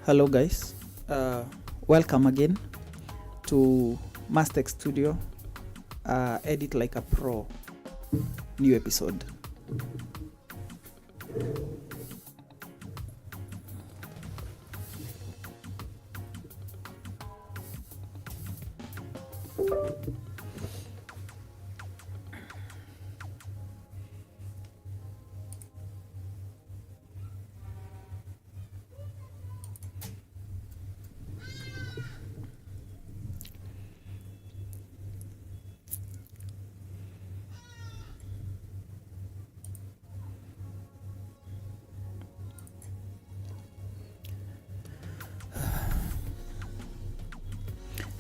Hello guys, welcome again to Mastech Studio, Edit Like a Pro, new episode.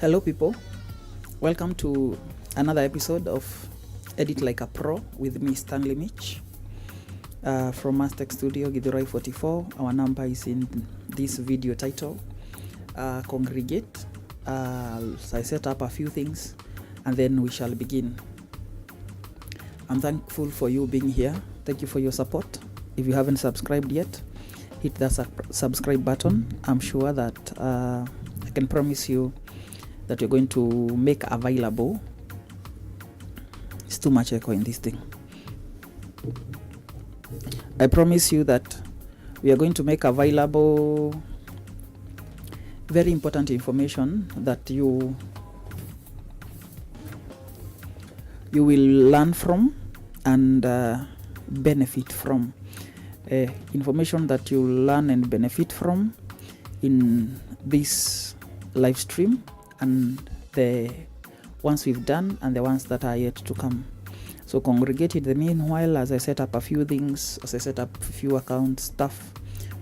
Hello people, welcome to another episode of Edit Like a Pro with me, Stanley Mitch, from Mastech Studio, Githurai 44. Our number is in this video title. Congregate. So I set up a few things and then we shall begin. I'm thankful for you being here. Thank you for your support. If you haven't subscribed yet, hit the subscribe button. I'm sure that I can promise you that you're going to make available. It's too much echo in this thing. I promise you that we are going to make available very important information that you will learn from and benefit from. Information that you learn and benefit from in this live stream, and the ones we've done and the ones that are yet to come. So congregate in the meanwhile as I set up a few things, as I set up a few accounts, stuff,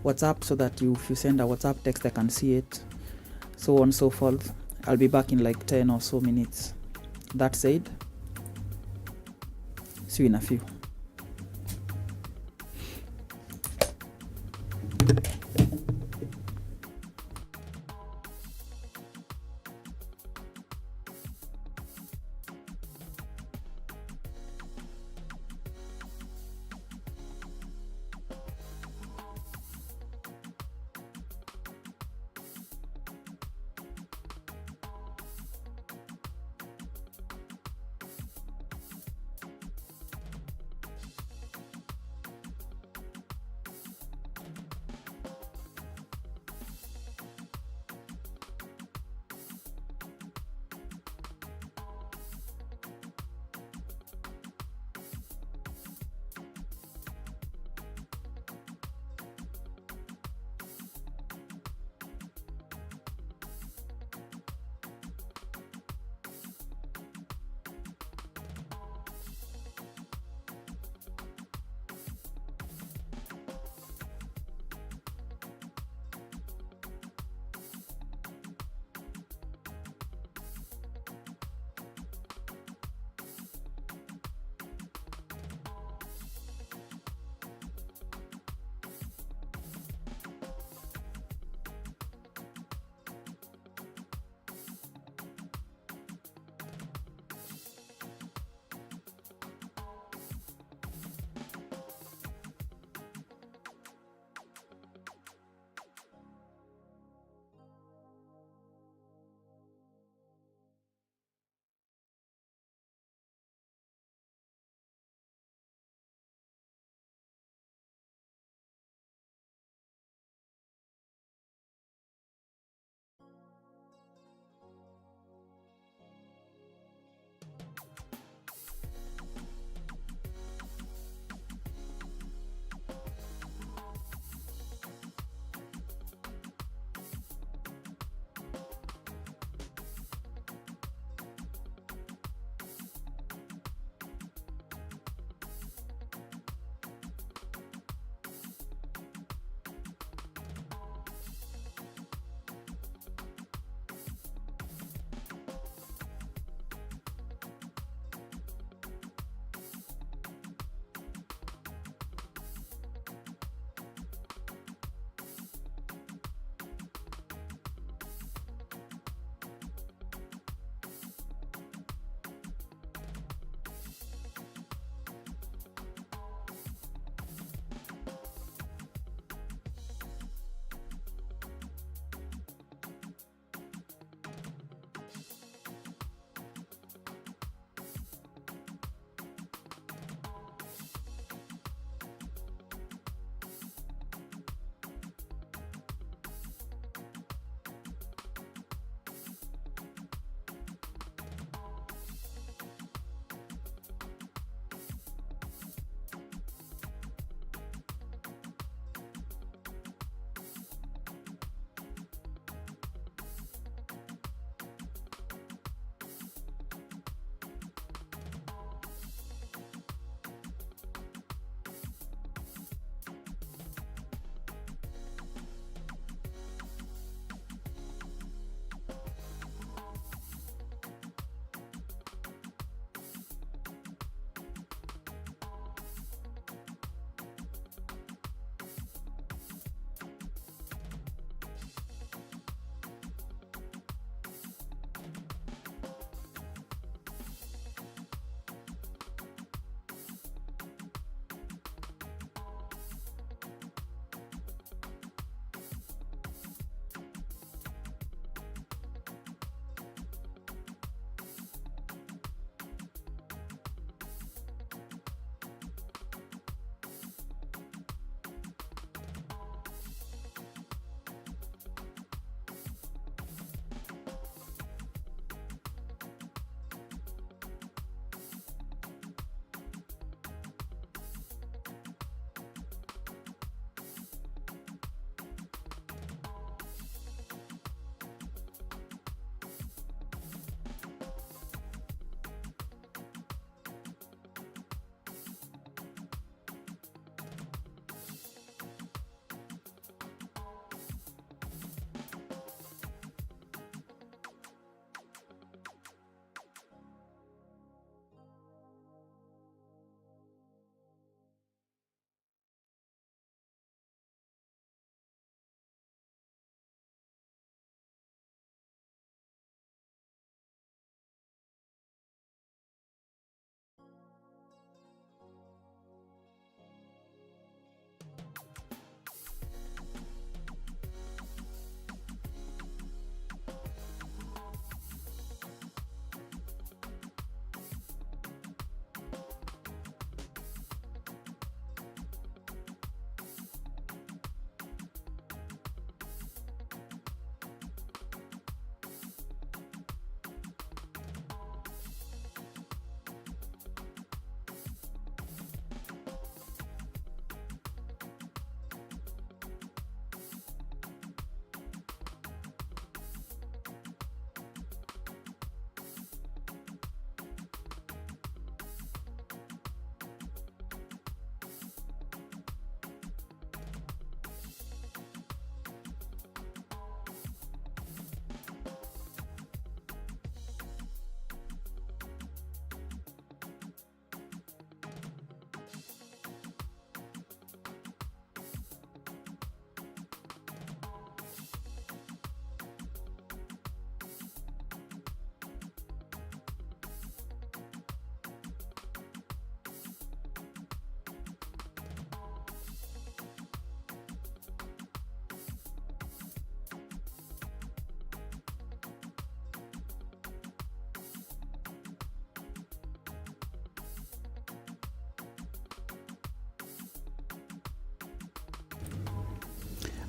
WhatsApp, so that if you send a WhatsApp text I can see it, so on and so forth. I'll be back in like 10 or so minutes. That said, see you in a few.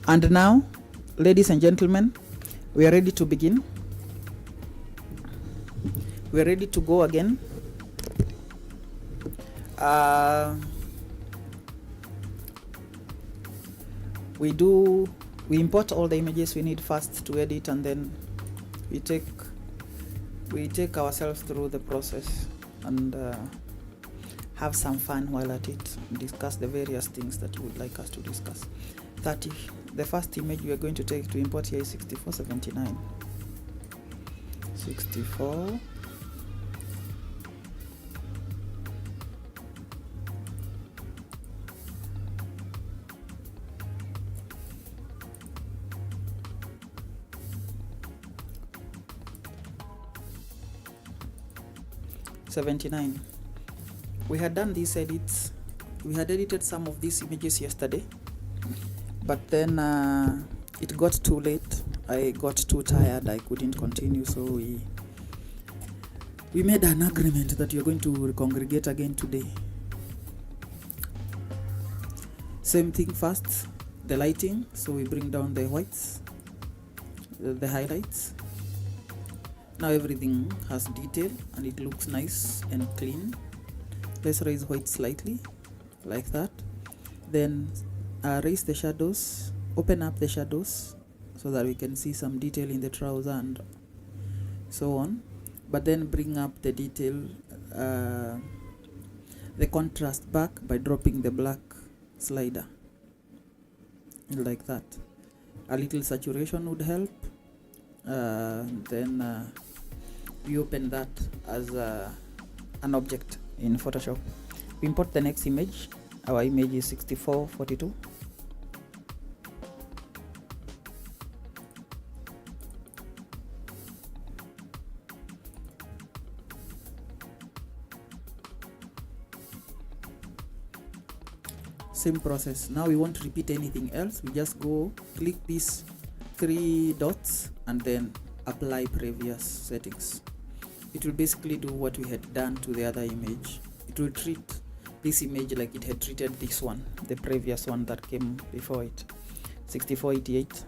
And now, ladies and gentlemen, we are ready to begin. We are ready to go again. We import all the images we need first to edit, and then we take ourselves through the process and have some fun while at it, discuss the various things that you would like us to discuss. The first image we are going to take to import here is 6479. 64 79. We had done these edits. We had edited some of these images yesterday, but then it got too late. I got too tired. I couldn't continue, so we made an agreement that you're going to congregate again today. Same thing first, the lighting. So we bring down the whites, the highlights. Now everything has detail and it looks nice and clean. Let's raise white slightly, like that. Then raise the shadows, open up the shadows so that we can see some detail in the trouser and so on. But then bring up the detail, the contrast back by dropping the black slider, like that. A little saturation would help. Then we open that as an object in Photoshop. We import the next image. Our image is 6442. Same process. Now we won't repeat anything else. We just go click these 3 dots and then apply previous settings. It will basically do what we had done to the other image. It will treat this image like it had treated this one, the previous one that came before it. 6488.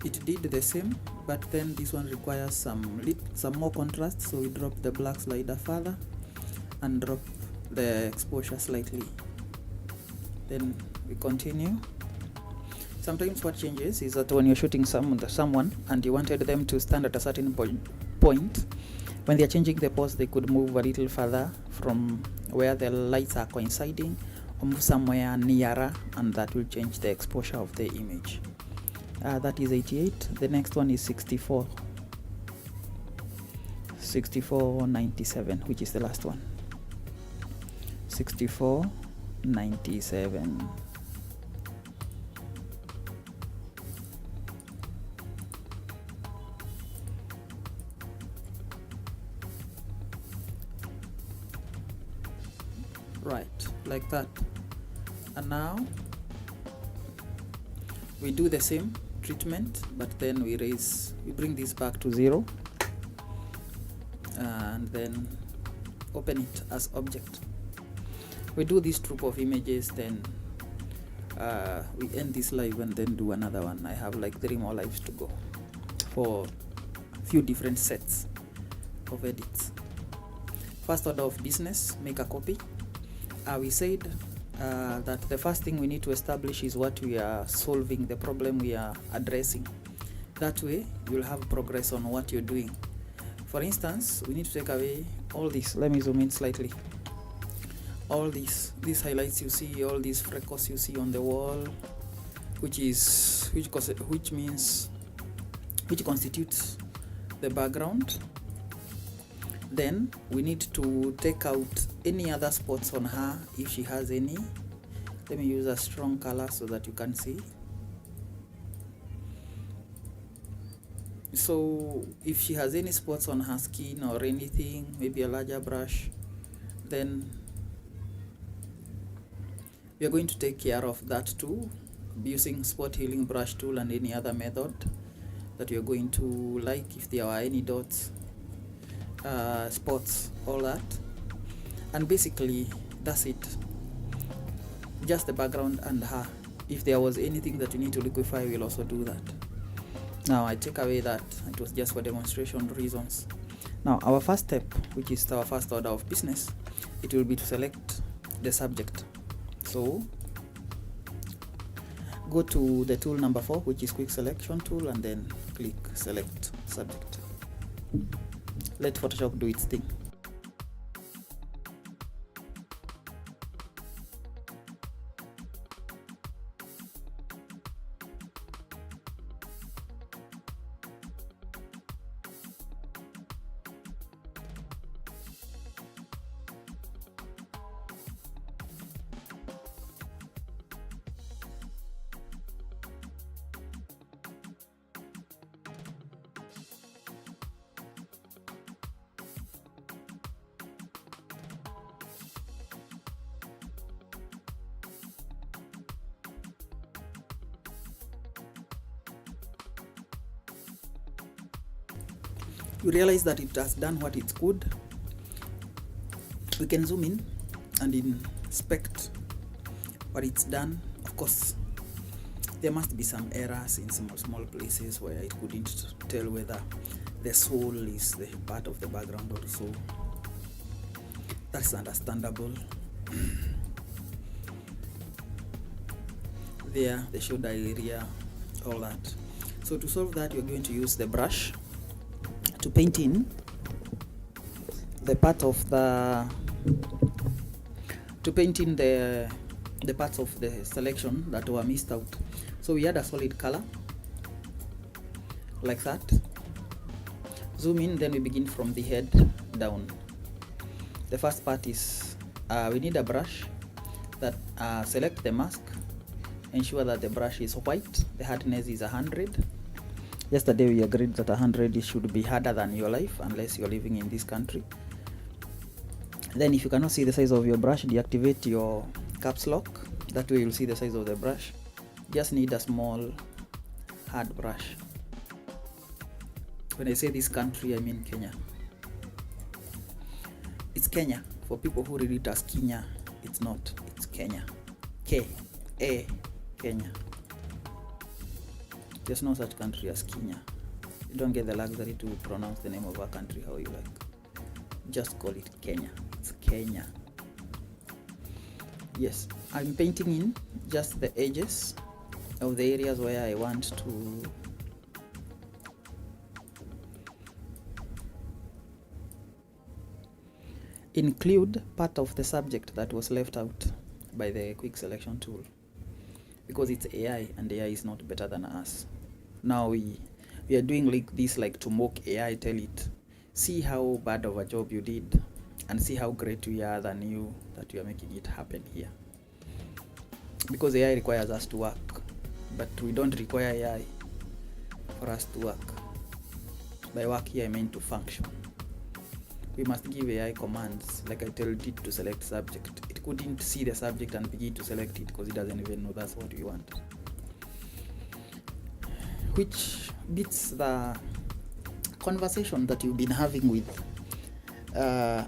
It did the same, but then this one requires some more contrast, so we drop the black slider further and drop the exposure slightly. Then we continue. Sometimes what changes is that when you're shooting someone and you wanted them to stand at a certain point, when they're changing the pose, they could move a little further from where the lights are coinciding, or move somewhere nearer, and that will change the exposure of the image. That is 88. The next one is 6497, which is the last one. 6497. Right, like that. And now we do the same treatment, but then we bring this back to 0 and then open it as object. We do this troop of images, then we end this live and then do another one. I have like 3 more lives to go for a few different sets of edits. First order of business, make a copy. We said that the first thing we need to establish is what we are solving, the problem we are addressing. That way you'll have progress on what you're doing. For instance, we need to take away all this. Let me zoom in slightly. All these highlights you see, all these freckles you see on the wall, which constitutes the background. Then we need to take out any other spots on her if she has any. Let me use a strong color so that you can see. So if she has any spots on her skin or anything, maybe a larger brush, then We are going to take care of that too, using spot healing brush tool and any other method that you're going to like. If there are any dots, spots, all that. And basically that's it, just the background and her. If there was anything that you need to liquefy, we'll also do that. Now I take away that it was just for demonstration reasons. Now our first step, which is our first order of business, it will be to select the subject. So go to the tool number 4, which is quick selection tool, and then click select subject. Let Photoshop do its thing. You realize that it has done what it's good. We can zoom in and inspect what it's done. Of course, there must be some errors in small places where it couldn't tell whether the soul is the part of the background or so. That's understandable. There, the shoulder area, all that. So to solve that, you're going to use the brush to paint in the part of the parts of the selection that were missed out. So we add a solid color like that. Zoom in, then we begin from the head down. The first part is we need a brush that select the mask, ensure that the brush is white, the hardness is 100. Yesterday we agreed that 100 should be harder than your life unless you're living in this country. Then if you cannot see the size of your brush, deactivate your caps lock. That way you'll see the size of the brush. Just need a small hard brush. When I say this country, I mean Kenya. It's Kenya. For people who read it as Kenya, it's not. It's Kenya. K-A, Kenya. There's no such country as Kenya. You don't get the luxury to pronounce the name of our country how you like. Just call it Kenya. It's Kenya. Yes, I'm painting in just the edges of the areas where I want to include part of the subject that was left out by the quick selection tool, because it's AI and AI is not better than us. Now we are doing like this, like to mock AI, tell it, see how bad of a job you did and see how great we are than you, that you are making it happen here. Because AI requires us to work, but we don't require AI for us to work. By work here I mean to function. We must give AI commands, like I told it to select subject. It couldn't see the subject and begin to select it because it doesn't even know that's what we want. Which beats the conversation that you've been having with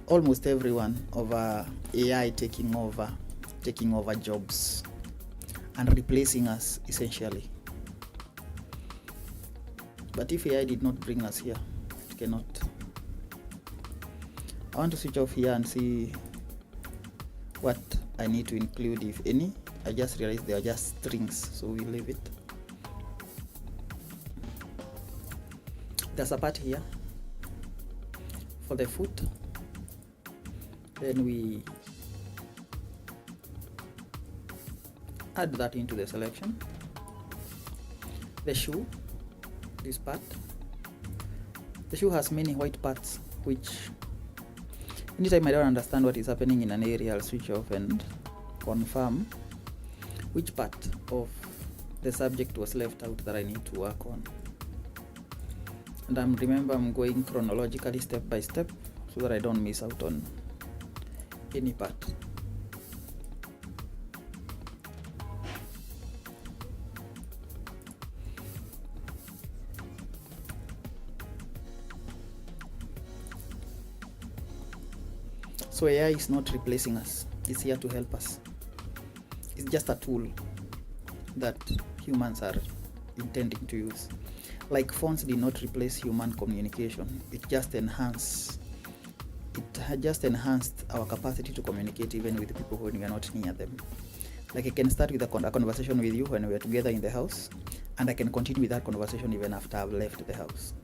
almost everyone over AI taking over jobs and replacing us essentially. But if AI did not bring us here, it cannot. I want to switch off here and see what I need to include, if any. I just realized they are just strings, so we leave it. There's a part here for the foot. Then we add that into the selection. The shoe, this part. The shoe has many white parts, which anytime I don't understand what is happening in an area, I'll switch off and confirm which part of the subject was left out that I need to work on. And remember, I'm going chronologically step by step so that I don't miss out on any part. So AI is not replacing us, it's here to help us. It's just a tool that humans are intending to use. Like phones did not replace human communication, it had just enhanced our capacity to communicate even with people when we are not near them. Like I can start with a conversation with you when we are together in the house, and I can continue with that conversation even after I've left the house.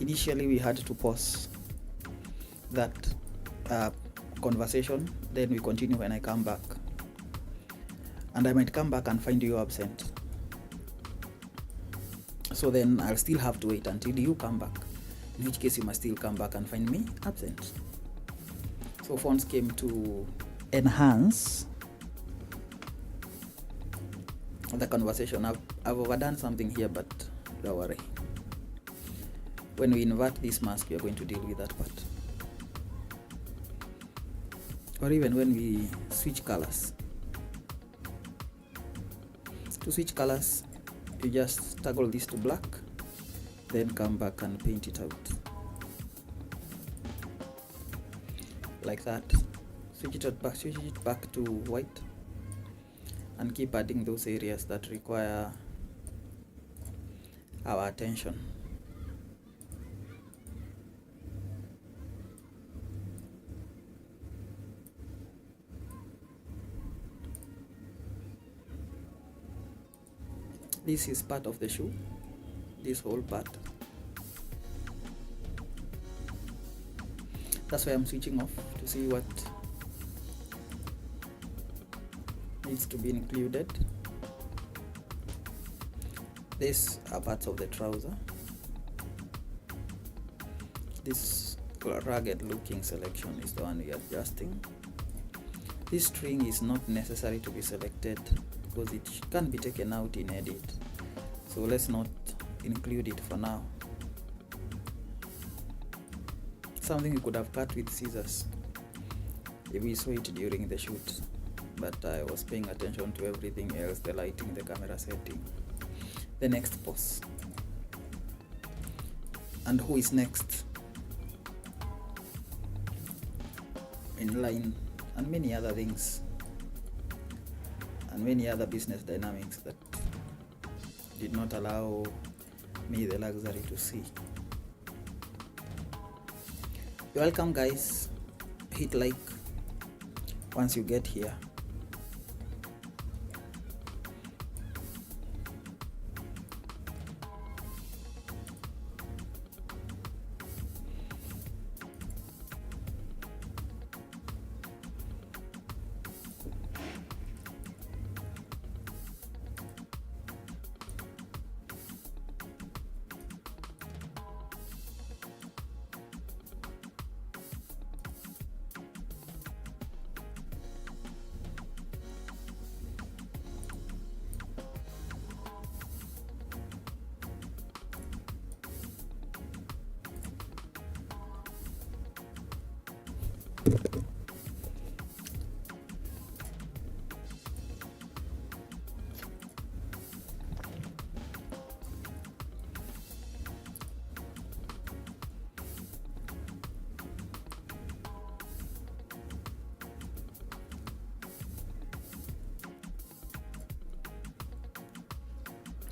Initially we had to pause that conversation, then we continue when I come back, and I might come back and find you absent, so then I'll still have to wait until you come back, in which case you must still come back and find me absent. So phones came to enhance the conversation. I've overdone something here, but don't worry. When we invert this mask, we are going to deal with that part. Or even when we switch colors. To switch colors, you just toggle this to black, then come back and paint it out. Like that. Switch it back to white, and keep adding those areas that require our attention. This is part of the shoe, this whole part. That's why I'm switching off to see what needs to be included. These are parts of the trouser. This rugged looking selection is the one we are adjusting. This string is not necessary to be selected because it can be taken out in edit, so let's not include it for now. Something we could have cut with scissors if we saw it during the shoot, but I was paying attention to everything else, the lighting, the camera setting. The next pose, and who is next in line, and many other things, and many other business dynamics that did not allow me the luxury to see. You're welcome, guys. Hit like once you get here.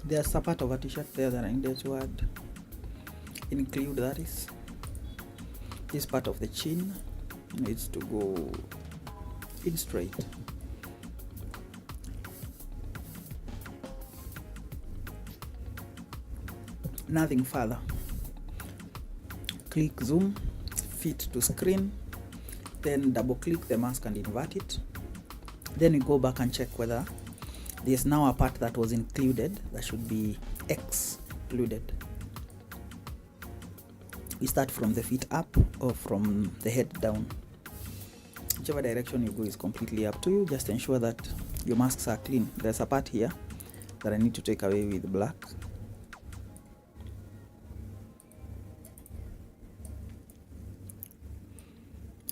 There's a part of a t-shirt there that I needed to add, include, that is this part of the chin needs to go in straight. Nothing further. Click zoom, fit to screen, then double click the mask and invert it. Then we go back and check whether there's now a part that was included that should be excluded. We start from the feet up or from the head down. Whichever direction you go is completely up to you. Just ensure that your masks are clean. There's a part here that I need to take away with black.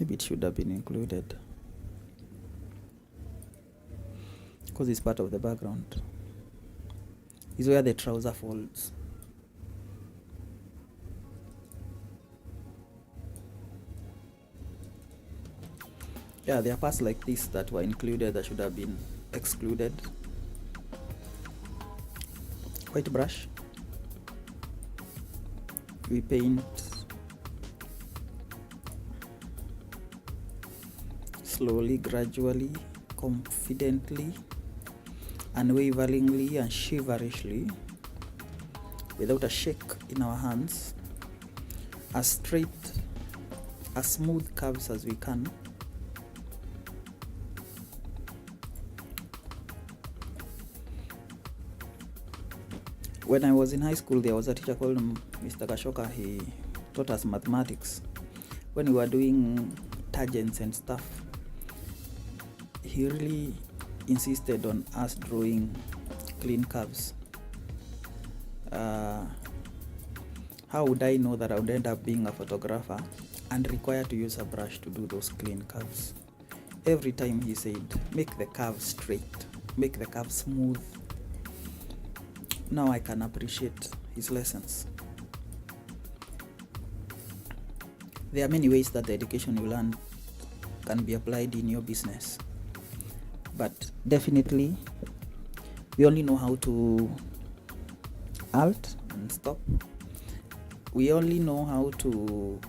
Maybe it should have been included because it's part of the background. Is where the trouser folds. Yeah, there are parts like this that were included that should have been excluded. White brush. We paint slowly, gradually, confidently, unwaveringly, and shiverishly, without a shake in our hands, as straight, as smooth curves as we can. When I was in high school, there was a teacher called Mr. Kashoka. He taught us mathematics. When we were doing tangents and stuff, he really insisted on us drawing clean curves. How would I know that I would end up being a photographer and required to use a brush to do those clean curves? Every time he said, make the curve straight, make the curve smooth. Now I can appreciate his lessons. There are many ways that the education you learn can be applied in your business, but definitely we only know how to alt and stop. We only know how to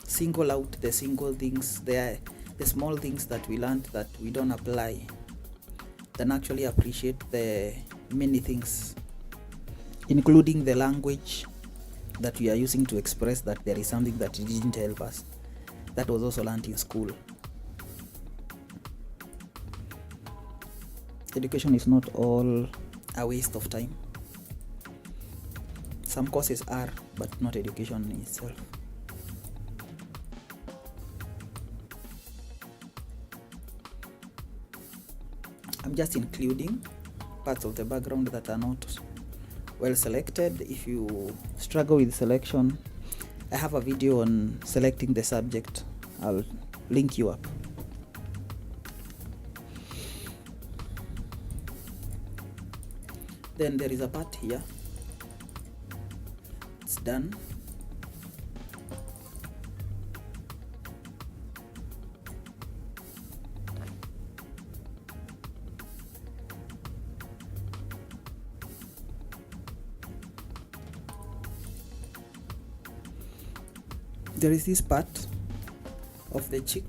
single out the single things, the small things that we learned that we don't apply, than actually appreciate the many things, including the language that we are using to express that there is something that didn't help us, that was also learned in school. Education is not all a waste of time. Some courses are, but not education itself. I'm just including parts of the background that are not well selected. If you struggle with selection, I have a video on selecting the subject. I'll link you up. Then there is a part here. It's done. There is this part of the cheek.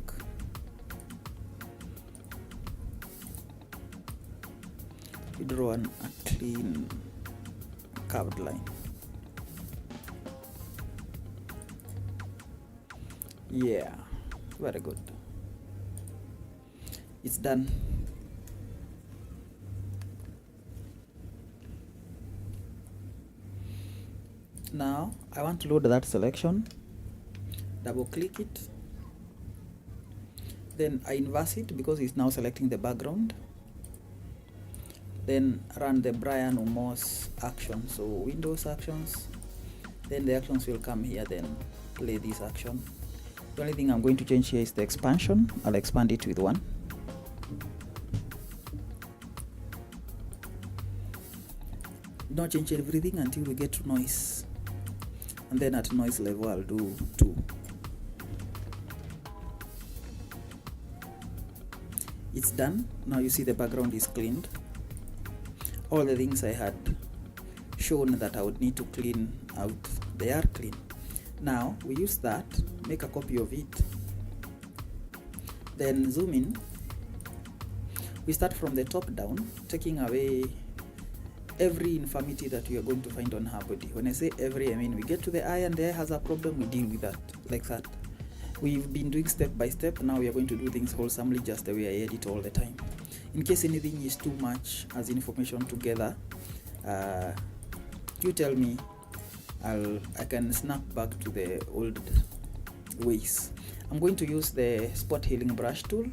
We draw a clean curved line. Yeah, very good. It's done. Now I want to load that selection. Double click it, then I inverse it because it's now selecting the background. Then run the Brian Umos action, so Windows actions, then the actions will come here, then play this action. The only thing I'm going to change here is the expansion. I'll expand it with 1. Don't change everything until we get to noise, and then at noise level I'll do 2. It's done. Now you see the background is cleaned. All the things I had shown that I would need to clean out, they are clean. Now we use that, make a copy of it, then zoom in. We start from the top down, taking away every infirmity that we are going to find on her body. When I say every, I mean we get to the eye and the eye has a problem, we deal with that like that. We've been doing step by step. Now we are going to do things wholesomely, just the way I edit all the time. In case anything is too much as information together, you tell me. I can snap back to the old ways. I'm going to use the spot healing brush tool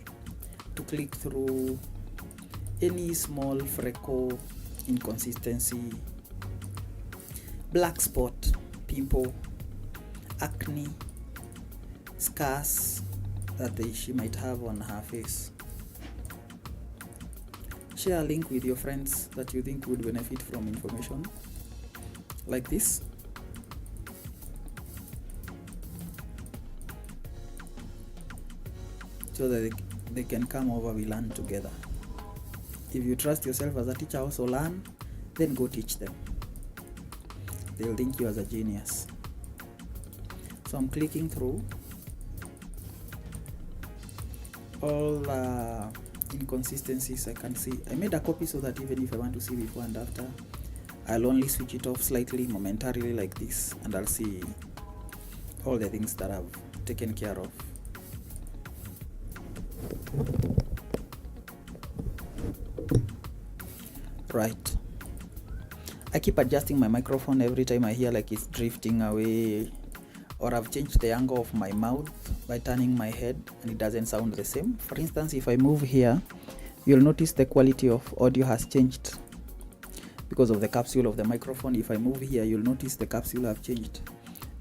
to click through any small freckle, inconsistency, black spot, pimple, acne, scars that she might have on her face. Share a link with your friends that you think would benefit from information like this. So that they can come over, we learn together. If you trust yourself as a teacher, also learn, then go teach them. They'll think you as a genius. So I'm clicking through all inconsistencies I can see. I made a copy so that even if I want to see before and after, I'll only switch it off slightly momentarily like this, and I'll see all the things that I've taken care of. Right. I keep adjusting my microphone every time I hear like it's drifting away, or I've changed the angle of my mouth by turning my head and it doesn't sound the same. For instance, if I move here, you'll notice the quality of audio has changed because of the capsule of the microphone. If I move here, you'll notice the capsule have changed.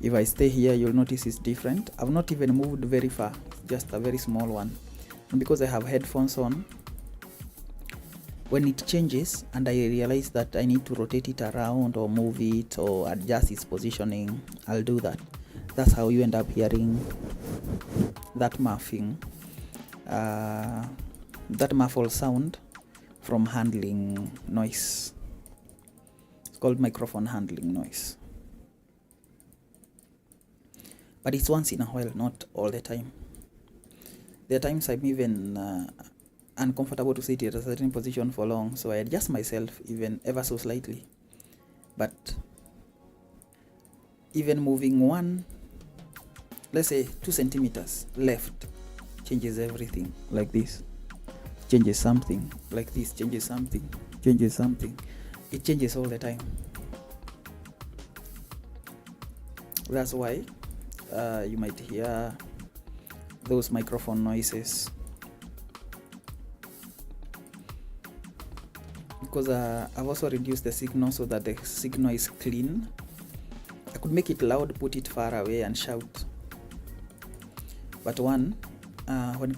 If I stay here, you'll notice it's different. I've not even moved very far, just a very small one. And because I have headphones on, when it changes and I realize that I need to rotate it around or move it or adjust its positioning, I'll do that. That's how you end up hearing that muffling, that muffled sound from handling noise. It's called microphone handling noise. But it's once in a while, not all the time. There are times I'm even uncomfortable to sit at a certain position for long, so I adjust myself even ever so slightly. But even moving one, let's say 2 centimeters left, changes everything. Like this changes something, like this changes something, changes something. It changes all the time. That's why you might hear those microphone noises, because I've also reduced the signal so that the signal is clean. I could make it loud, put it far away and shout. But when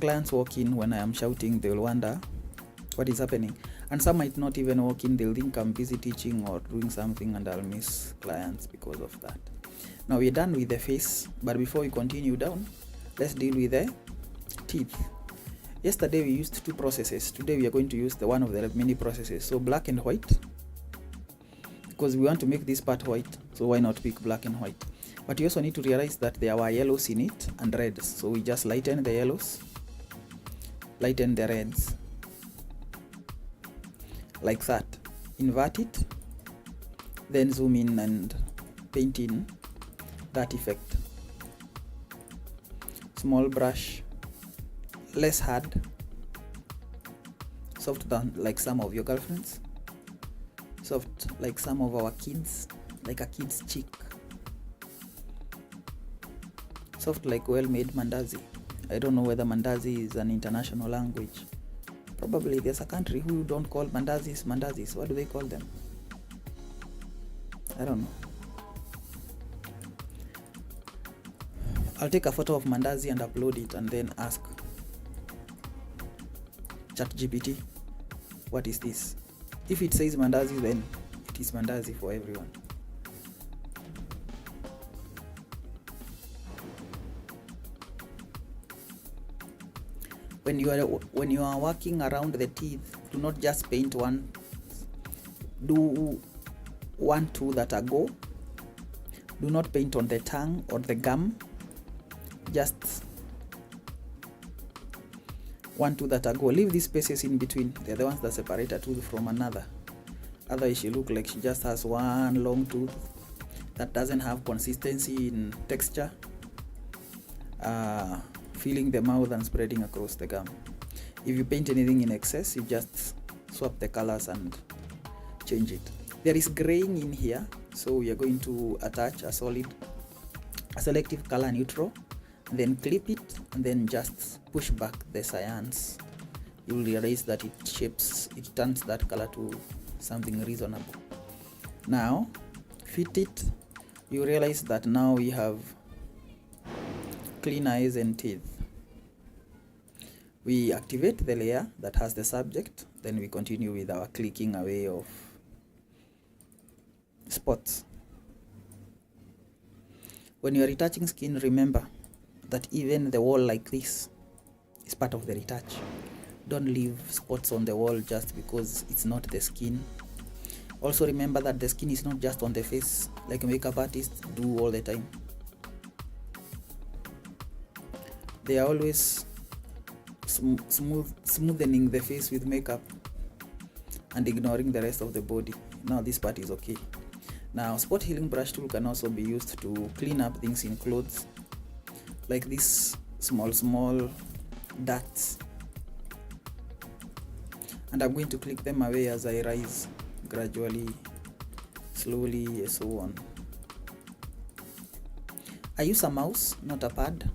clients walk in when I am shouting, they'll wonder what is happening. And some might not even walk in, they'll think I'm busy teaching or doing something, and I'll miss clients because of that. Now we're done with the face, but before we continue down, let's deal with the teeth. Yesterday we used 2 processes. Today we are going to use the one of the many processes. So black and white, because we want to make this part white, so why not pick black and white? But you also need to realize that there are yellows in it and reds, so we just lighten the yellows, lighten the reds, like that. Invert it, then zoom in and paint in that effect. Small brush, less hard, soft than like some of your girlfriends, soft like some of our kids, like a kid's cheek, soft like well-made mandazi. I don't know whether mandazi is an international language. Probably there's a country who don't call mandazis mandazis. What do they call them? I don't know. I'll take a photo of mandazi and upload it and then ask ChatGPT, what is this? If it says mandazi, then it is mandazi for everyone. When you are working around the teeth, do not just paint one. Do 1, 2 that are go. Do not paint on the tongue or the gum. Just 1, 2 that are go. Leave these spaces in between. They're the ones that separate a tooth from another. Otherwise she look like she just has one long tooth that doesn't have consistency in texture, filling the mouth and spreading across the gum. If you paint anything in excess, you just swap the colors and change it. There is graying in here, so we are going to attach a selective color neutral, then clip it and then just push back the cyans. You will realize that it turns that color to something reasonable. Now fit it. You realize that now we have clean eyes and teeth. We activate the layer that has the subject, then we continue with our clicking away of spots. When you are retouching skin, remember that even the wall like this It's part of the retouch. Don't leave spots on the wall just because it's not the skin. Also remember that the skin is not just on the face like makeup artists do all the time. They are always smoothening the face with makeup and ignoring the rest of the body. Now this part is okay. Now spot healing brush tool can also be used to clean up things in clothes, like these small dots, and I'm going to click them away as I rise gradually, slowly, and so on. I use a mouse, not a pad.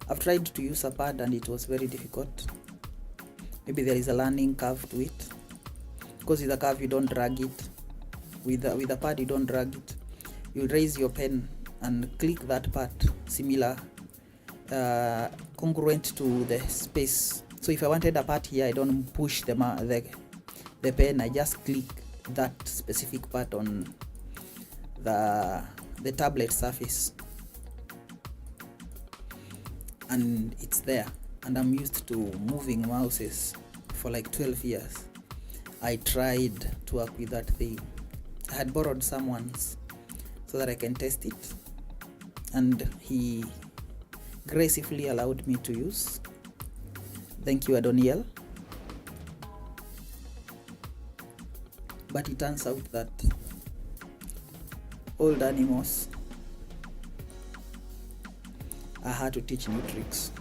I've tried to use a pad and it was very difficult. Maybe there is a learning curve to it, because with a curve you don't drag it. With a pad you don't drag it. You raise your pen and click that part, similar, congruent to the space. So if I wanted a part here, I don't push the pen, I just click that specific part on the tablet surface, and it's there. And I'm used to moving mouses for like 12 years. I tried to work with that thing. I had borrowed someone's so that I can test it, and he gracefully allowed me to use. Thank you, Adoniel. But it turns out that old animals are hard to teach new tricks.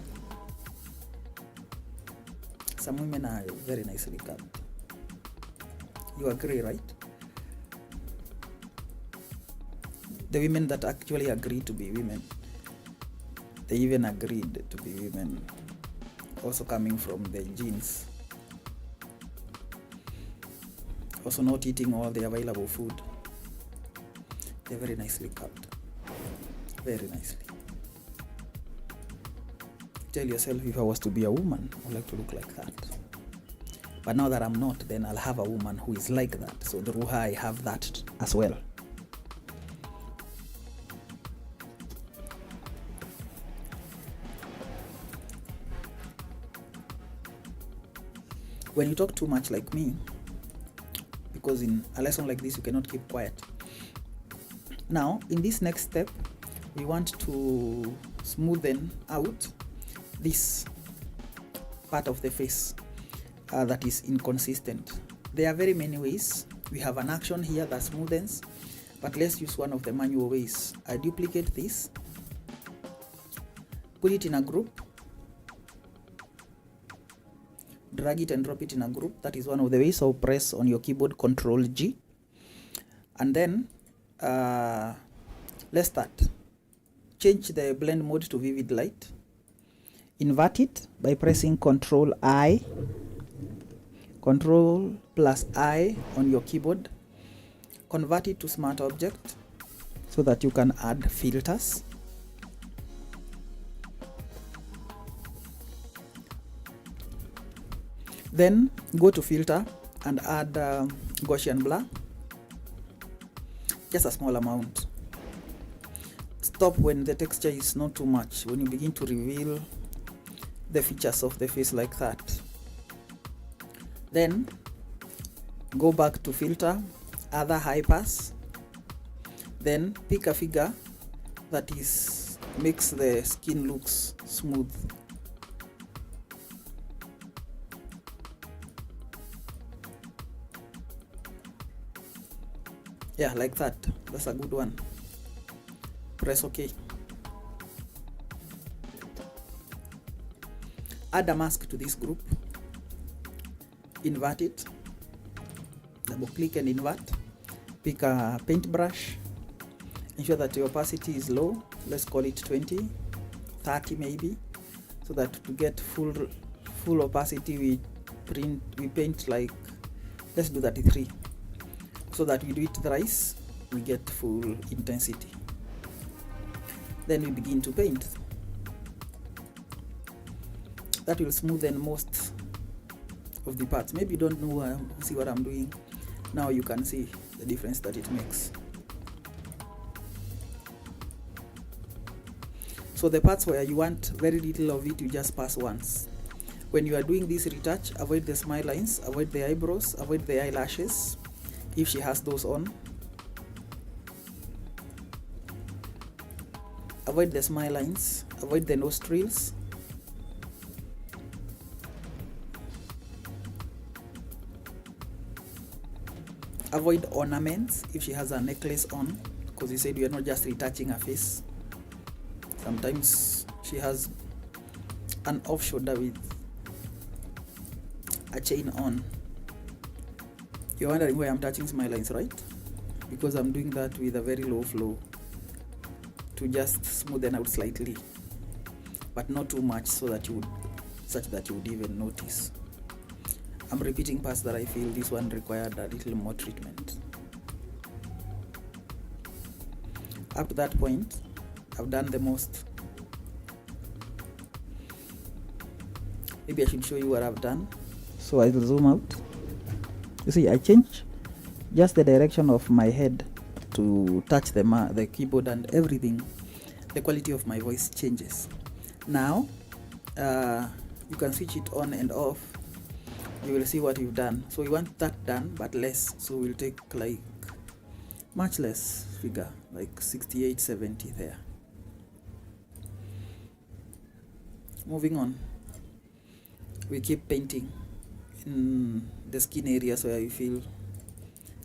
Some women are very nicely cut. You agree, right? The women that actually agree to be women, they even agreed to be women, also coming from the genes. Also not eating all the available food. They're very nicely cut. Very nicely. Tell yourself, if I was to be a woman, I would like to look like that. But now that I'm not, then I'll have a woman who is like that. So through her, I have that as well. When you talk too much like me, because in a lesson like this you cannot keep quiet. Now in this next step, we want to smoothen out this part of the face that is inconsistent. There are very many ways. We have an action here that smoothens, but let's use one of the manual ways. I duplicate this, put it in a group, drag it and drop it in a group. That is one of the ways. So press on your keyboard Ctrl G, and then let's start. Change the blend mode to vivid light. Invert it by pressing Ctrl I, Ctrl plus I on your keyboard. Convert it to smart object so that you can add filters. Then go to filter and add Gaussian blur, just a small amount. Stop when the texture is not too much, when you begin to reveal the features of the face like that. Then go back to filter, other high pass, then pick a figure that makes the skin looks smooth. Yeah, like that. That's a good one. Press OK. Add a mask to this group. Invert it. Double click and invert. Pick a paintbrush. Ensure that the opacity is low. Let's call it 20, 30 maybe, so that to get full opacity we paint like, let's do 33. So that we do it thrice, we get full intensity. Then we begin to paint. That will smoothen most of the parts. Maybe you don't know, see what I'm doing. Now you can see the difference that it makes. So the parts where you want very little of it, you just pass once. When you are doing this retouch, avoid the smile lines, avoid the eyebrows, avoid the eyelashes if she has those on. Avoid the smile lines, avoid the nostrils. Avoid ornaments if she has a necklace on, because you said you are not just retouching her face. Sometimes she has an off shoulder with a chain on. You're wondering why I'm touching smile lines, right? Because I'm doing that with a very low flow to just smoothen out slightly, but not too much such that you would even notice. I'm repeating parts that I feel this one required a little more treatment. Up to that point, I've done the most. Maybe I should show you what I've done. So I will zoom out. You see, I change just the direction of my head to touch the keyboard and everything. The quality of my voice changes. Now, you can switch it on and off. You will see what you've done. So we want that done, but less. So we'll take like much less figure, like 68, 70 there. Moving on. We keep painting in the skin areas where you feel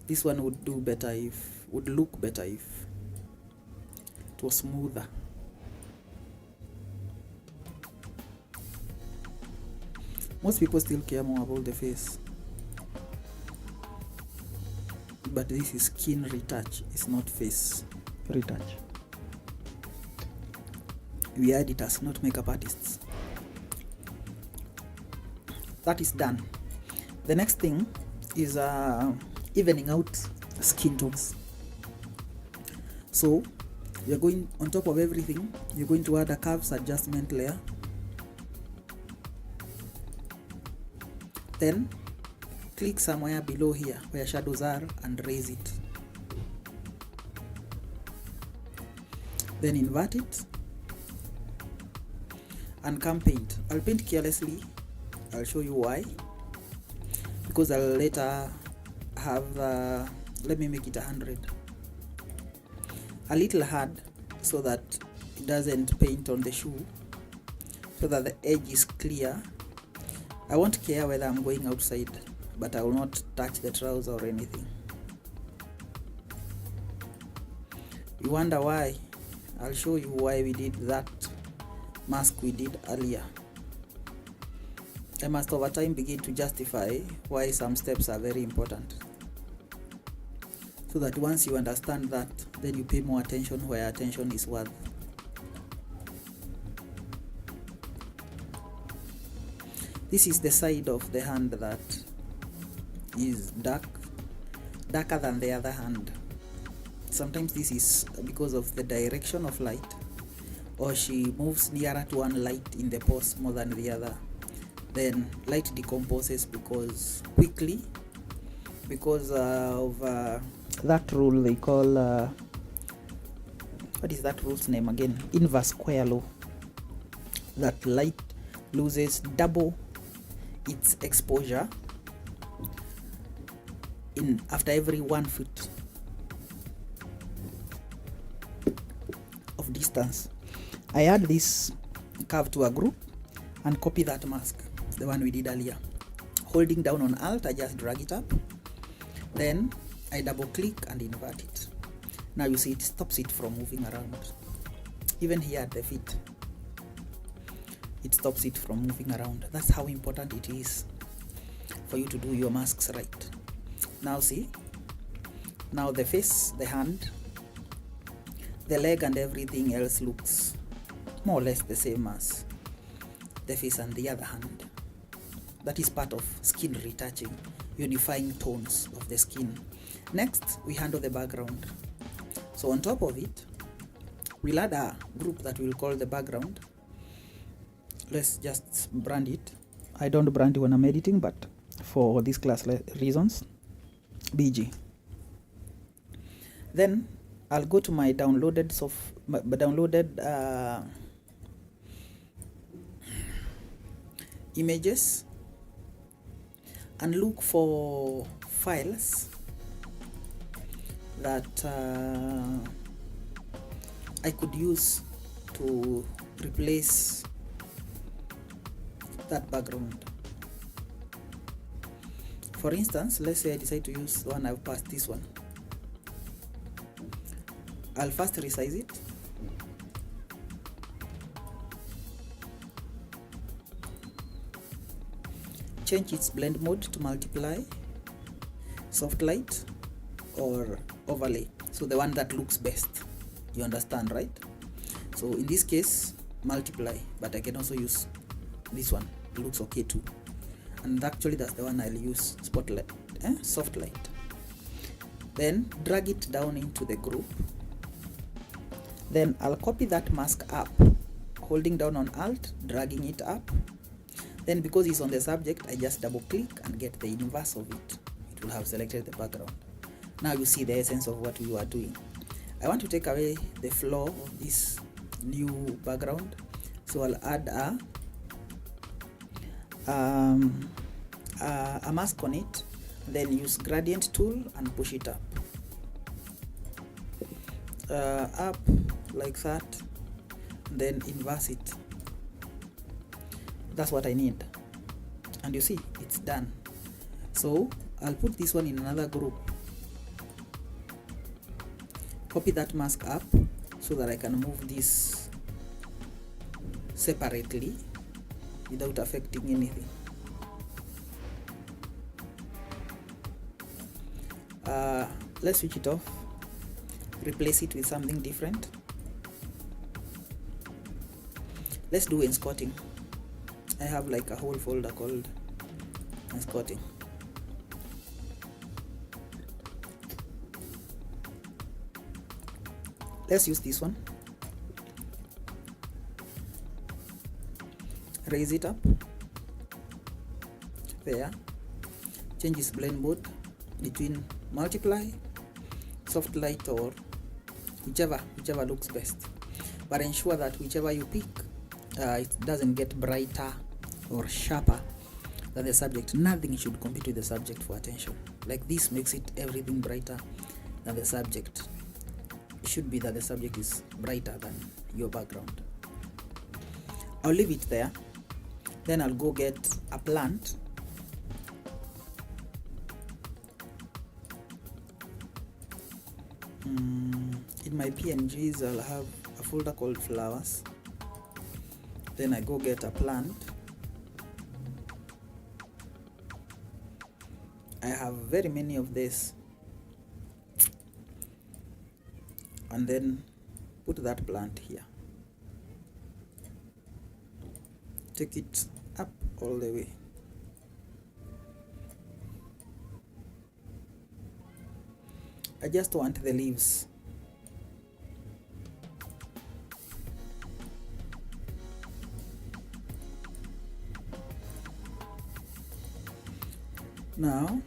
this one would look better if it was smoother. Most people still care more about the face, but this is skin retouch, it's not face retouch. We are editors, not makeup artists. That is done. The next thing is evening out skin tones. So you're going on top of everything, you're going to add a curves adjustment layer. Then click somewhere below here where shadows are and raise it. Then invert it and come paint. I'll paint carelessly. I'll show you why. Because I'll later have, let me make it 100. A little hard so that it doesn't paint on the shoe, so that the edge is clear. I won't care whether I'm going outside, but I will not touch the trouser or anything. You wonder why? I'll show you why we did that mask we did earlier. I must over time begin to justify why some steps are very important, so that once you understand that, then you pay more attention where attention is worth. This is the side of the hand that is darker than the other hand. Sometimes this is because of the direction of light, or she moves nearer to one light in the pose more than the other. Then light decomposes quickly because of that rule they call, what is that rule's name again? Inverse square law. That light loses double its exposure after every 1 foot of distance. I add this curve to a group and copy that mask, the one we did earlier. Holding down on Alt, I just drag it up. Then I double click and invert it. Now you see it stops it from moving around. Even here at the feet, it stops it from moving around. That's how important it is for you to do your masks right. Now see, now the face, the hand, the leg and everything else looks more or less the same as the face and the other hand. That is part of skin retouching, unifying tones of the skin. Next, we handle the background. So on top of it, we'll add a group that we'll call the background. Let's just brand it. I don't brand it when I'm editing, but for this class reasons, BG. Then I'll go to my downloaded images and look for files that I could use to replace that background. For instance, let's say I decide to use the one I've passed, this one. I'll first resize it. Change its blend mode to multiply, soft light, or overlay. So the one that looks best. You understand, right? So in this case, multiply, but I can also use this one. It looks okay too. And actually that's the one I'll use, spotlight, soft light. Then drag it down into the group. Then I'll copy that mask up, holding down on Alt, dragging it up. Then because it's on the subject, I just double click and get the inverse of it. It will have selected the background. Now you see the essence of what we are doing. I want to take away the flow of this new background, so I'll add a mask on it, then use gradient tool and push it up like that, then inverse it. That's what I need, and you see it's done. So I'll put this one in another group, copy that mask up so that I can move this separately without affecting anything. Let's switch it off, replace it with something different. Let's do enscoting. I have like a whole folder called enscoting. Let's use this one. Raise it up there, change its blend mode between multiply, soft light, or whichever looks best, but ensure that whichever you pick, it doesn't get brighter or sharper than the subject. Nothing should compete with the subject for attention. Like this makes it everything brighter than the subject. It should be that the subject is brighter than your background. I'll leave it there. Then I'll go get a plant. In my PNGs, I'll have a folder called flowers. Then I go get a plant. I have very many of this. And then put that plant here. Take it up all the way. I just want the leaves. Now,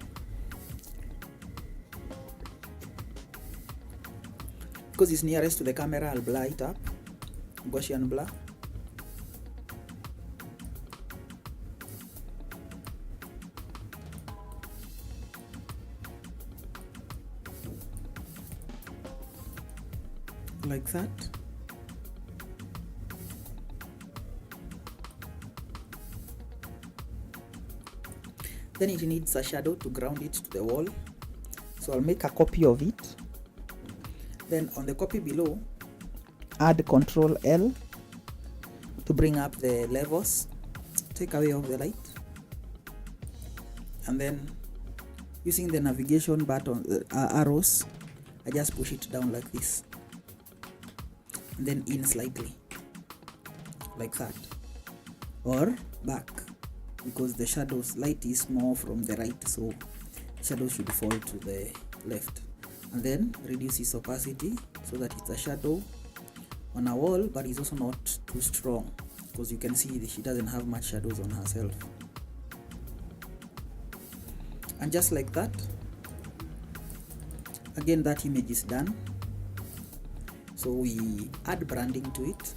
because it's nearest to the camera, I'll blur it up, Gaussian blur. Like that. Then it needs a shadow to ground it to the wall, so I'll make a copy of it. Then on the copy below, add Ctrl L to bring up the levels, take away all the light, and then using the navigation button arrows, I just push it down like this, and then in slightly like that, or back, because the shadows light is more from the right, so shadows should fall to the left. And then reduce its opacity so that it's a shadow on a wall, but it's also not too strong, because you can see that she doesn't have much shadows on herself. And just like that, again, that image is done. So we add branding to it.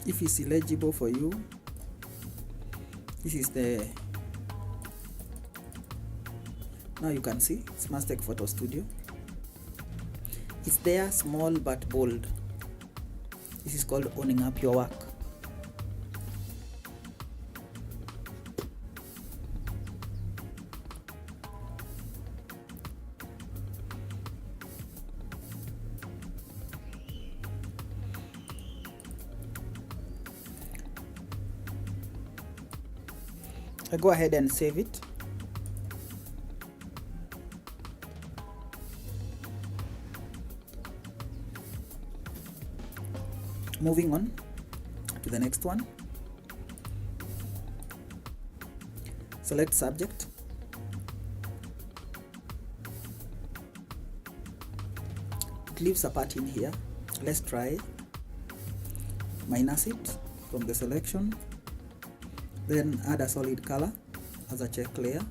If it's illegible for you, this is the, now you can see it's Mastech Photo Studio. It's there, small but bold. This is called owning up your work. I go ahead and save it. Moving on to the next one. Select subject. It leaves a part in here. Let's try. Minus it from the selection. Then add a solid color as a check layer.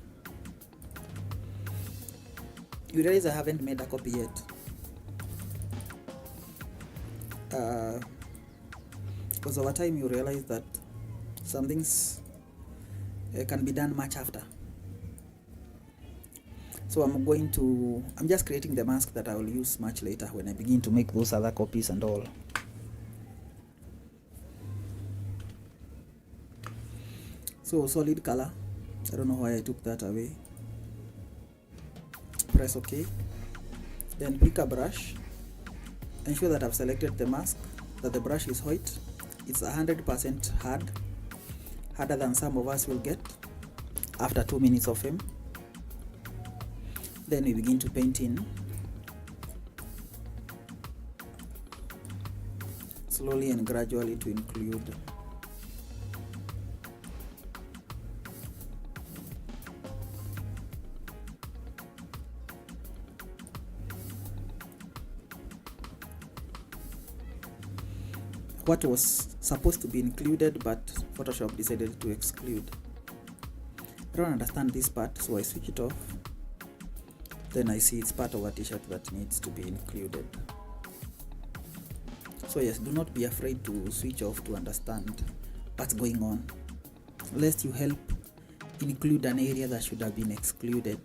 You realize I haven't made a copy yet. Because over time you realize that some things can be done much after. So I'm just creating the mask that I will use much later when I begin to make those other copies and all. So solid color, I don't know why I took that away. Press OK. Then pick a brush. Ensure that I've selected the mask, that the brush is white. It's 100% hard, harder than some of us will get after 2 minutes of film. Then we begin to paint in. Slowly and gradually to include what was supposed to be included but Photoshop decided to exclude. I don't understand this part, so I switch it off. Then I see it's part of a t-shirt that needs to be included. So yes, do not be afraid to switch off to understand what's going on, lest you help include an area that should have been excluded.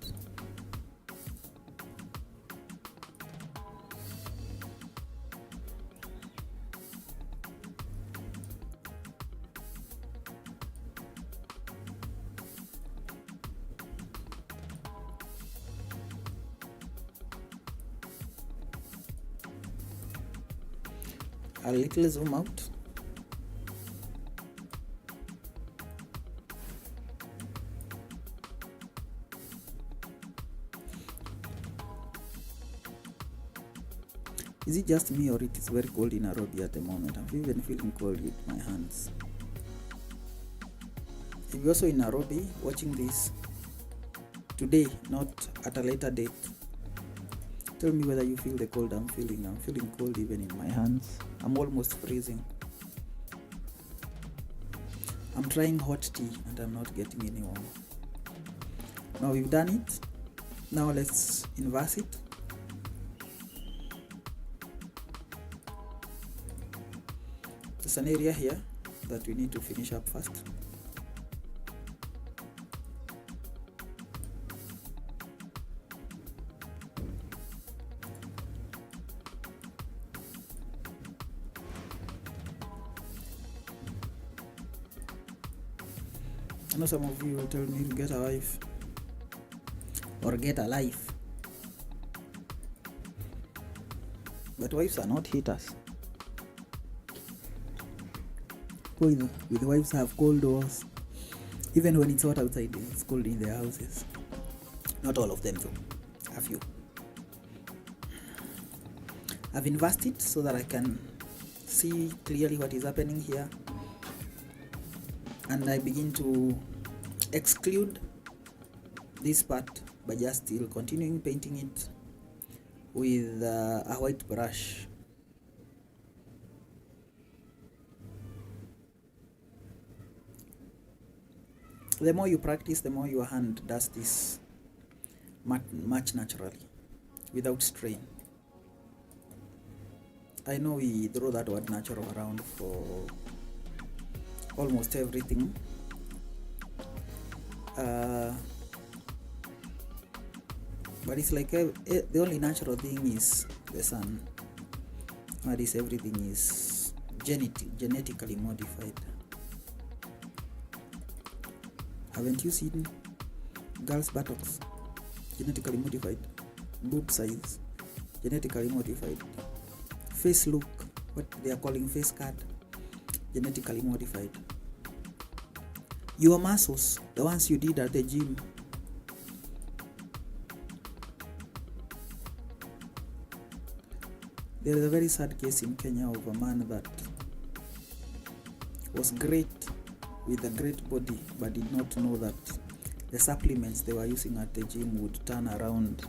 A little zoom out. Is it just me or it is very cold in Nairobi at the moment? I'm even feeling cold with my hands. If you're also in Nairobi watching this today, not at a later date, tell me whether you feel the cold I'm feeling. I'm feeling cold even in my hands. I'm almost freezing. I'm trying hot tea and I'm not getting any warmer. Now we've done it. Now let's inverse it. There's an area here that we need to finish up first. I know some of you will tell me to get a wife or get a life, but wives are not haters. With wives have cold doors, even when it's hot outside, it's cold in their houses. Not all of them though, a few. I've inversed it so that I can see clearly what is happening here, and I begin to exclude this part by just still continuing painting it with a white brush. The more you practice, the more your hand does this much naturally, without strain. I know we throw that word natural around for almost everything. But it's like the only natural thing is the sun. That is, everything is genetically modified. Haven't you seen girls' buttocks? Genetically modified. Boob size, genetically modified. Face look, what they are calling face cut, genetically modified. Your muscles, the ones you did at the gym, there is a very sad case in Kenya of a man that was great with a great body but did not know that the supplements they were using at the gym would turn around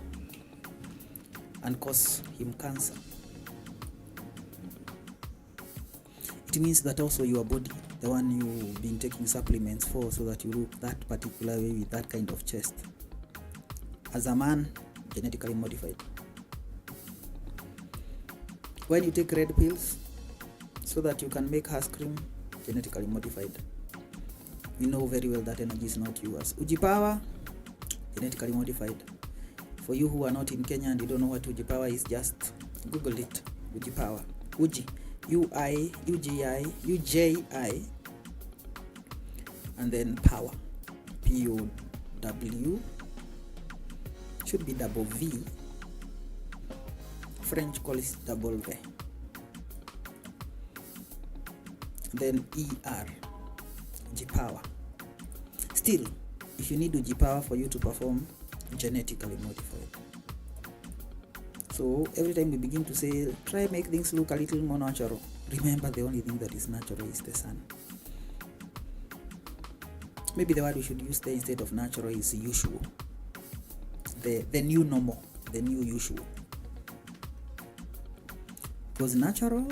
and cause him cancer. It means that also your body, the one you've been taking supplements for so that you look that particular way with that kind of chest, as a man, genetically modified. When you take red pills so that you can make hair cream, genetically modified. You know very well that energy is not yours. Uji power, genetically modified. For you who are not in Kenya and you don't know what Uji power is, just Google it. Uji power. Uji. U-I-U-G-I U-J-I and then power. P-O-W. Should be double V. French call it double V. Then E-R. Uji power. Still, if you need Uji power for you to perform, genetically modified. So every time we begin to say, try make things look a little more natural, remember the only thing that is natural is the sun. Maybe the word we should use there instead of natural is usual. The new normal, the new usual. Because natural,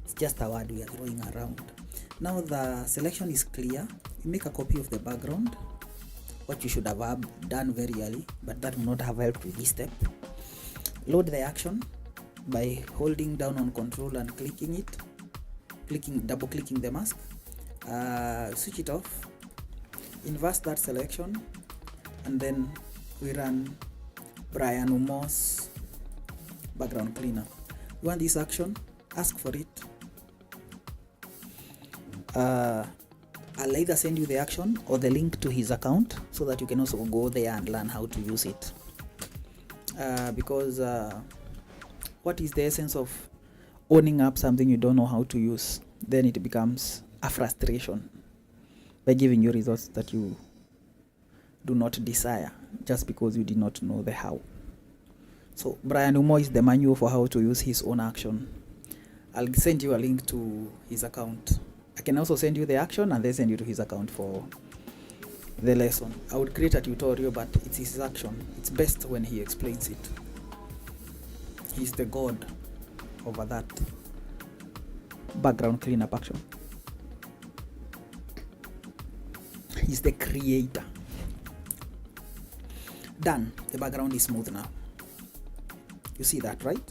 it's just a word we are throwing around. Now the selection is clear. You make a copy of the background, what you should have done very early, but that will not have helped with this step. Load the action by holding down on control and clicking it, double clicking the mask, switch it off, inverse that selection, and then we run Brian Umo's background cleaner. You want this action? Ask for it. I'll either send you the action or the link to his account so that you can also go there and learn how to use it. Because what is the essence of owning up something you don't know how to use? Then it becomes a frustration by giving you results that you do not desire just because you did not know the how. So Brian Umo is the manual for how to use his own action. I'll send you a link to his account. I can also send you the action and then send you to his account for the lesson. I would create a tutorial, but it's his action. It's best when he explains it. He's the god over that background cleanup action. He's the creator. Done. The background is smooth now. You see that, right?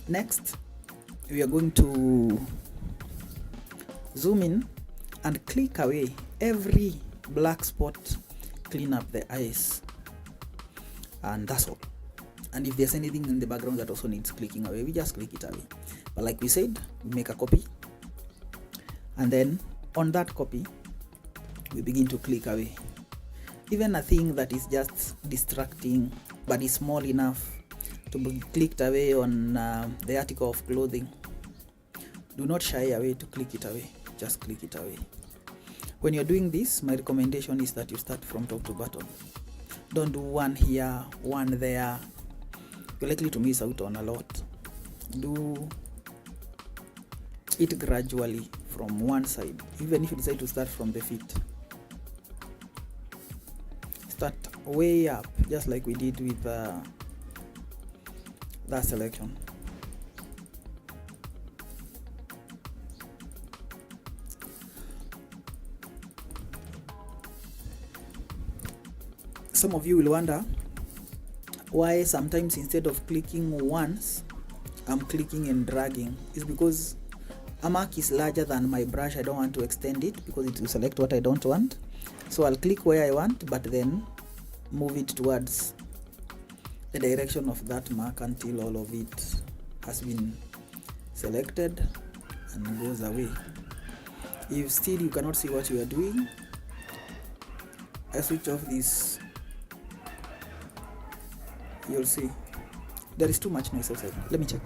Next, we are going to zoom in and click away every black spot, clean up the eyes, and that's all. And if there's anything in the background that also needs clicking away, we just click it away. But like we said, we make a copy, and then on that copy we begin to click away even a thing that is just distracting but is small enough to be clicked away on the article of clothing. Do not shy away to click it away. Just click it away. When you're doing this, my recommendation is that you start from top to bottom. Don't do one here, one there. You're likely to miss out on a lot. Do it gradually from one side. Even if you decide to start from the feet, start way up, just like we did with that selection. Some of you will wonder why sometimes instead of clicking once, I'm clicking and dragging. It's because a mark is larger than my brush, I don't want to extend it because it will select what I don't want. So I'll click where I want, but then move it towards the direction of that mark until all of it has been selected and goes away. If still you cannot see what you are doing, I switch off this. You'll see there is too much noise outside. Let me check.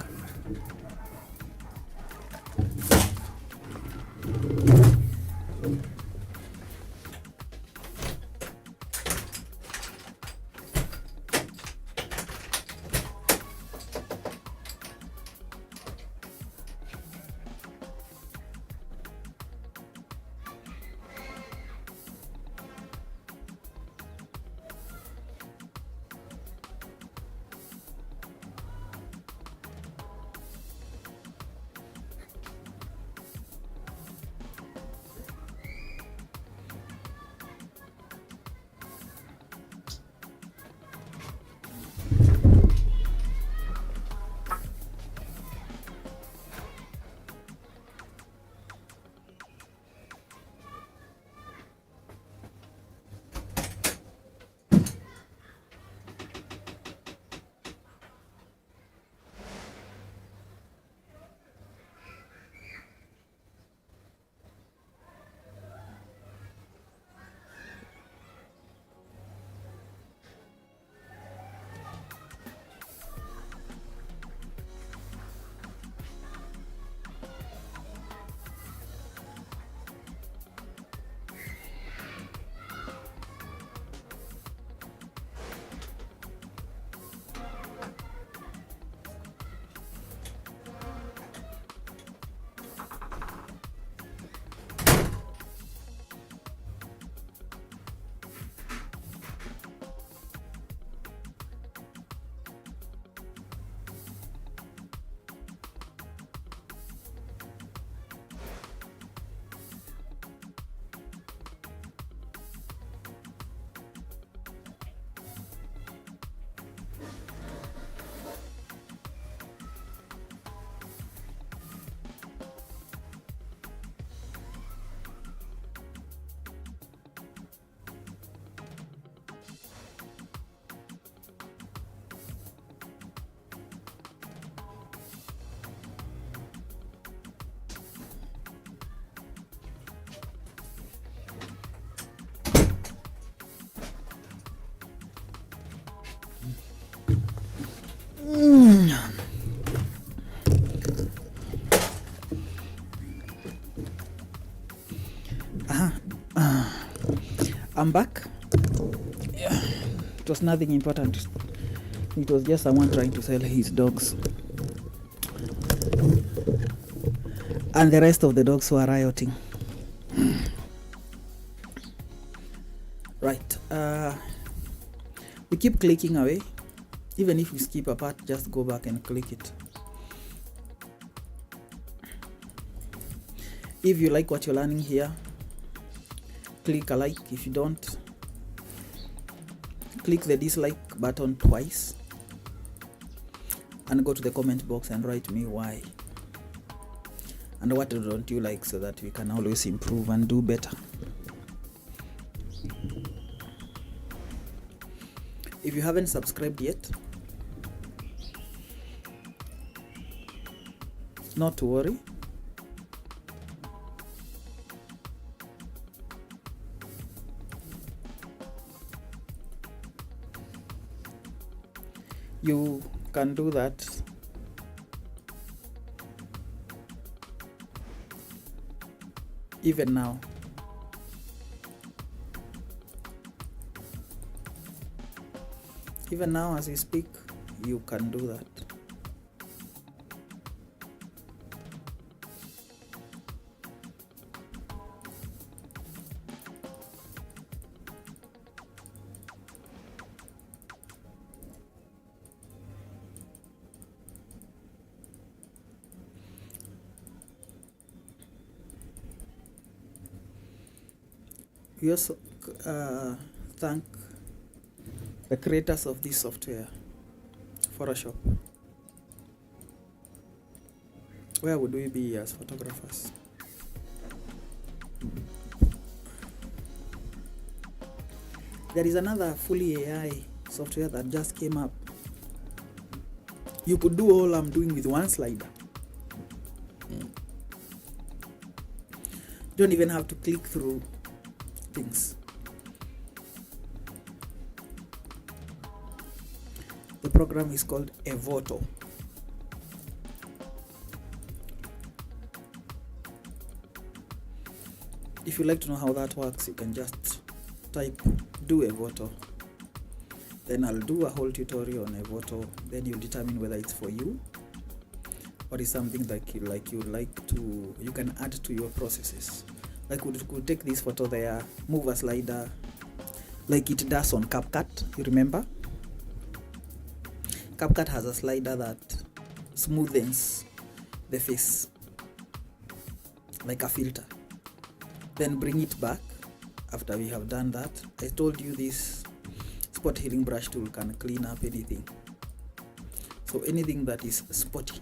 I'm back. Yeah. It was nothing important. It was just someone trying to sell his dogs. And the rest of the dogs were rioting. Right. We keep clicking away. Even if we skip a part, just go back and click it. If you like what you're learning here, click a like. If you don't, click the dislike button twice and go to the comment box and write me why and what don't you like, so that we can always improve and do better. If you haven't subscribed yet, not to worry. You can do that even now. Even now as we speak, you can do that. We also thank the creators of this software, Photoshop. Where would we be as photographers? There is another fully AI software that just came up. You could do all I'm doing with one slider. Don't even have to click through things. The program is called Evoto. If you'd like to know how that works, you can just type do Evoto. Then I'll do a whole tutorial on Evoto. Then you'll determine whether it's for you or is something that you can add to your processes. Like we could take this photo there, move a slider like it does on CapCut. You remember? CapCut has a slider that smoothens the face like a filter. Then bring it back after we have done that. I told you this spot healing brush tool can clean up anything. So anything that is spotty,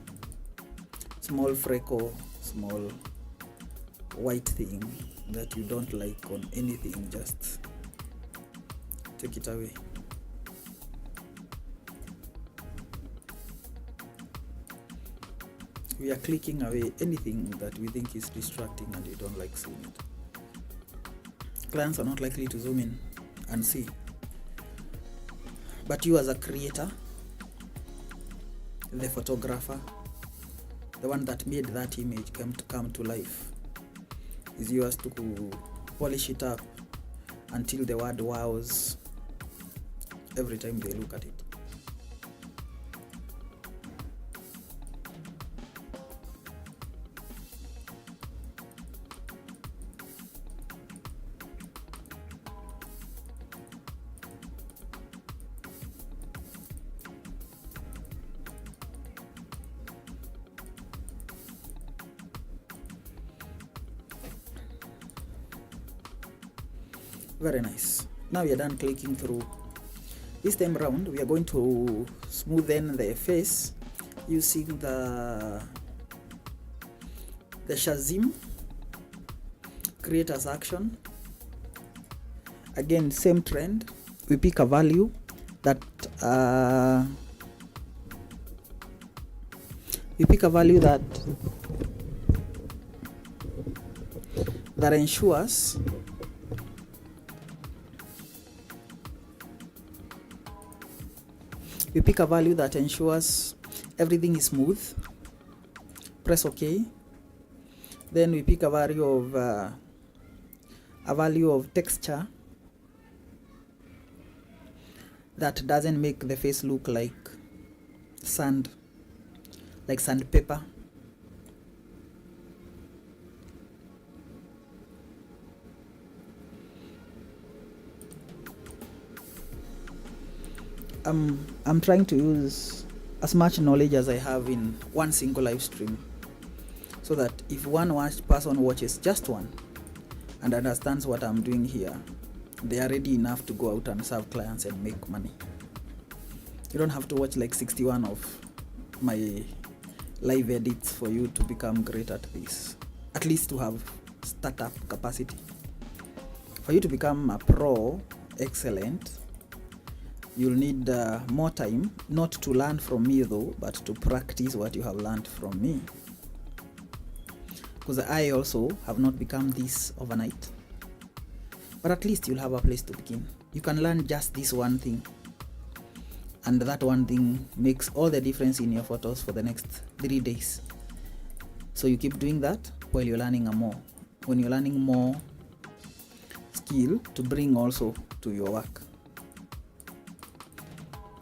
small freckle, small white thing that you don't like on anything, just take it away. We are clicking away anything that we think is distracting and you don't like seeing it. Clients are not likely to zoom in and see, but you as a creator, the photographer, the one that made that image come to life, is yours to polish it up until the word wows every time they look at it. Very nice. Now we are done clicking through. This time around we are going to smoothen the face using the Shazim creators action. Again, same trend. We pick a value that ensures everything is smooth. Press OK. Then we pick a value of texture that doesn't make the face look like sand, like sandpaper. I'm trying to use as much knowledge as I have in one single live stream, so that if one person watches just one and understands what I'm doing here, they are ready enough to go out and serve clients and make money. You don't have to watch like 61 of my live edits for you to become great at this, at least to have startup capacity. For you to become a pro, excellent, you'll need more time, not to learn from me though, but to practice what you have learned from me. Because I also have not become this overnight. But at least you'll have a place to begin. You can learn just this one thing, and that one thing makes all the difference in your photos for the next 3 days. So you keep doing that while you're learning more. When you're learning more skill to bring also to your work.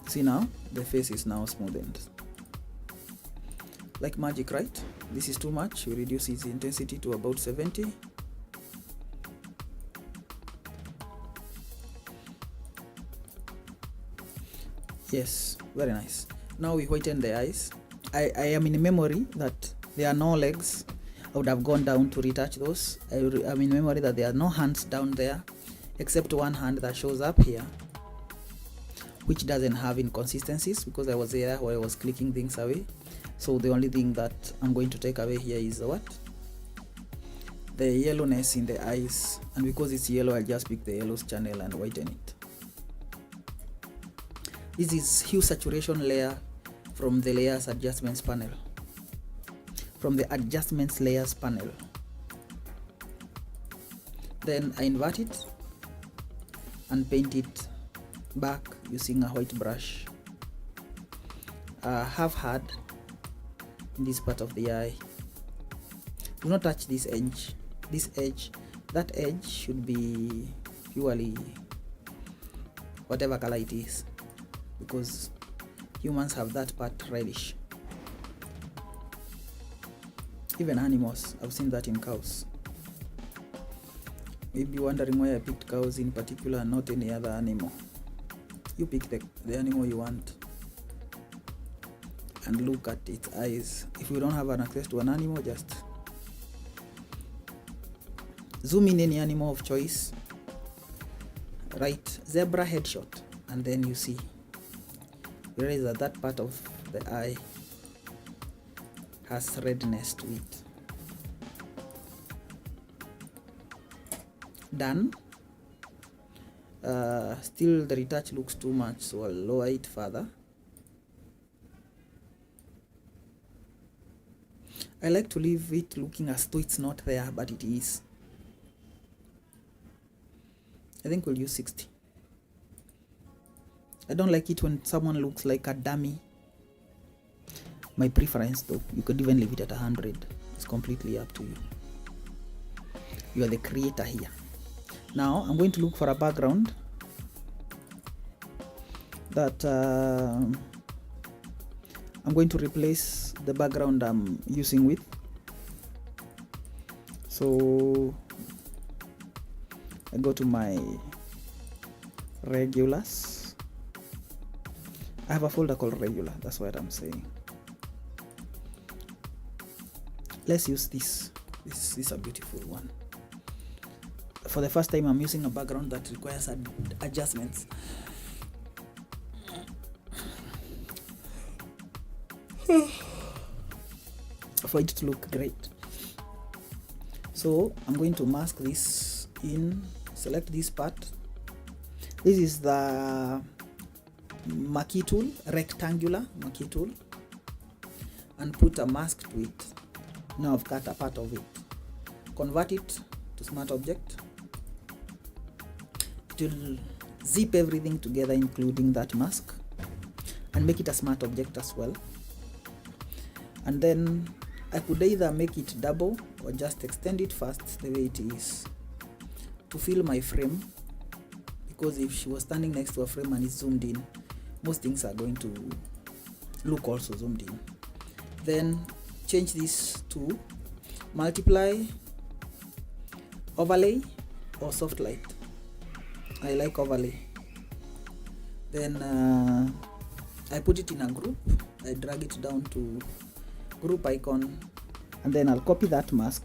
See now, the face is now smoothened. Like magic, right? This is too much. We reduce its intensity to about 70. Yes, very nice. Now we whiten the eyes. I am in memory that there are no legs. I would have gone down to retouch those. I'm in memory that there are no hands down there, except one hand that shows up here, which doesn't have inconsistencies because I was there while I was clicking things away. So the only thing that I'm going to take away here is what? The yellowness in the eyes, and because it's yellow, I'll just pick the yellow channel and whiten it. This is hue saturation layer from the layers adjustments panel. From the adjustments layers panel. Then I invert it and paint it back using a white brush. Half hard in this part of the eye. Do not touch this edge. This edge, that edge should be purely whatever color it is, because humans have that part reddish. Even animals, I've seen that in cows. Maybe wondering why I picked cows in particular and not any other animal. You pick the animal you want and look at its eyes. If you don't have an access to an animal, just zoom in any animal of choice, write zebra headshot, and then you see. You realize that that part of the eye has redness to it. Done. Still the retouch looks too much, so I'll lower it further. I like to leave it looking as though it's not there, but it is. I think we'll use 60. I don't like it when someone looks like a dummy. My preference though, you could even leave it at 100. It's completely up to you. You are the creator here. Now I'm going to look for a background that I'm going to replace the background I'm using with. So I go to my regulars. I have a folder called regular, that's what I'm saying. Let's use this. This is a beautiful one. For the first time, I'm using a background that requires adjustments. For it to look great. So I'm going to mask this in, select this part. This is the marquee tool, rectangular marquee tool, and put a mask to it. Now I've cut a part of it. Convert it to smart object. It will zip everything together, including that mask, and make it a smart object as well. And then I could either make it double or just extend it first the way it is to fill my frame, because if she was standing next to a frame and it's zoomed in, most things are going to look also zoomed in. Then change this to multiply, overlay, or soft light. I like overlay. Then I put it in a group. I drag it down to group icon, and then I'll copy that mask,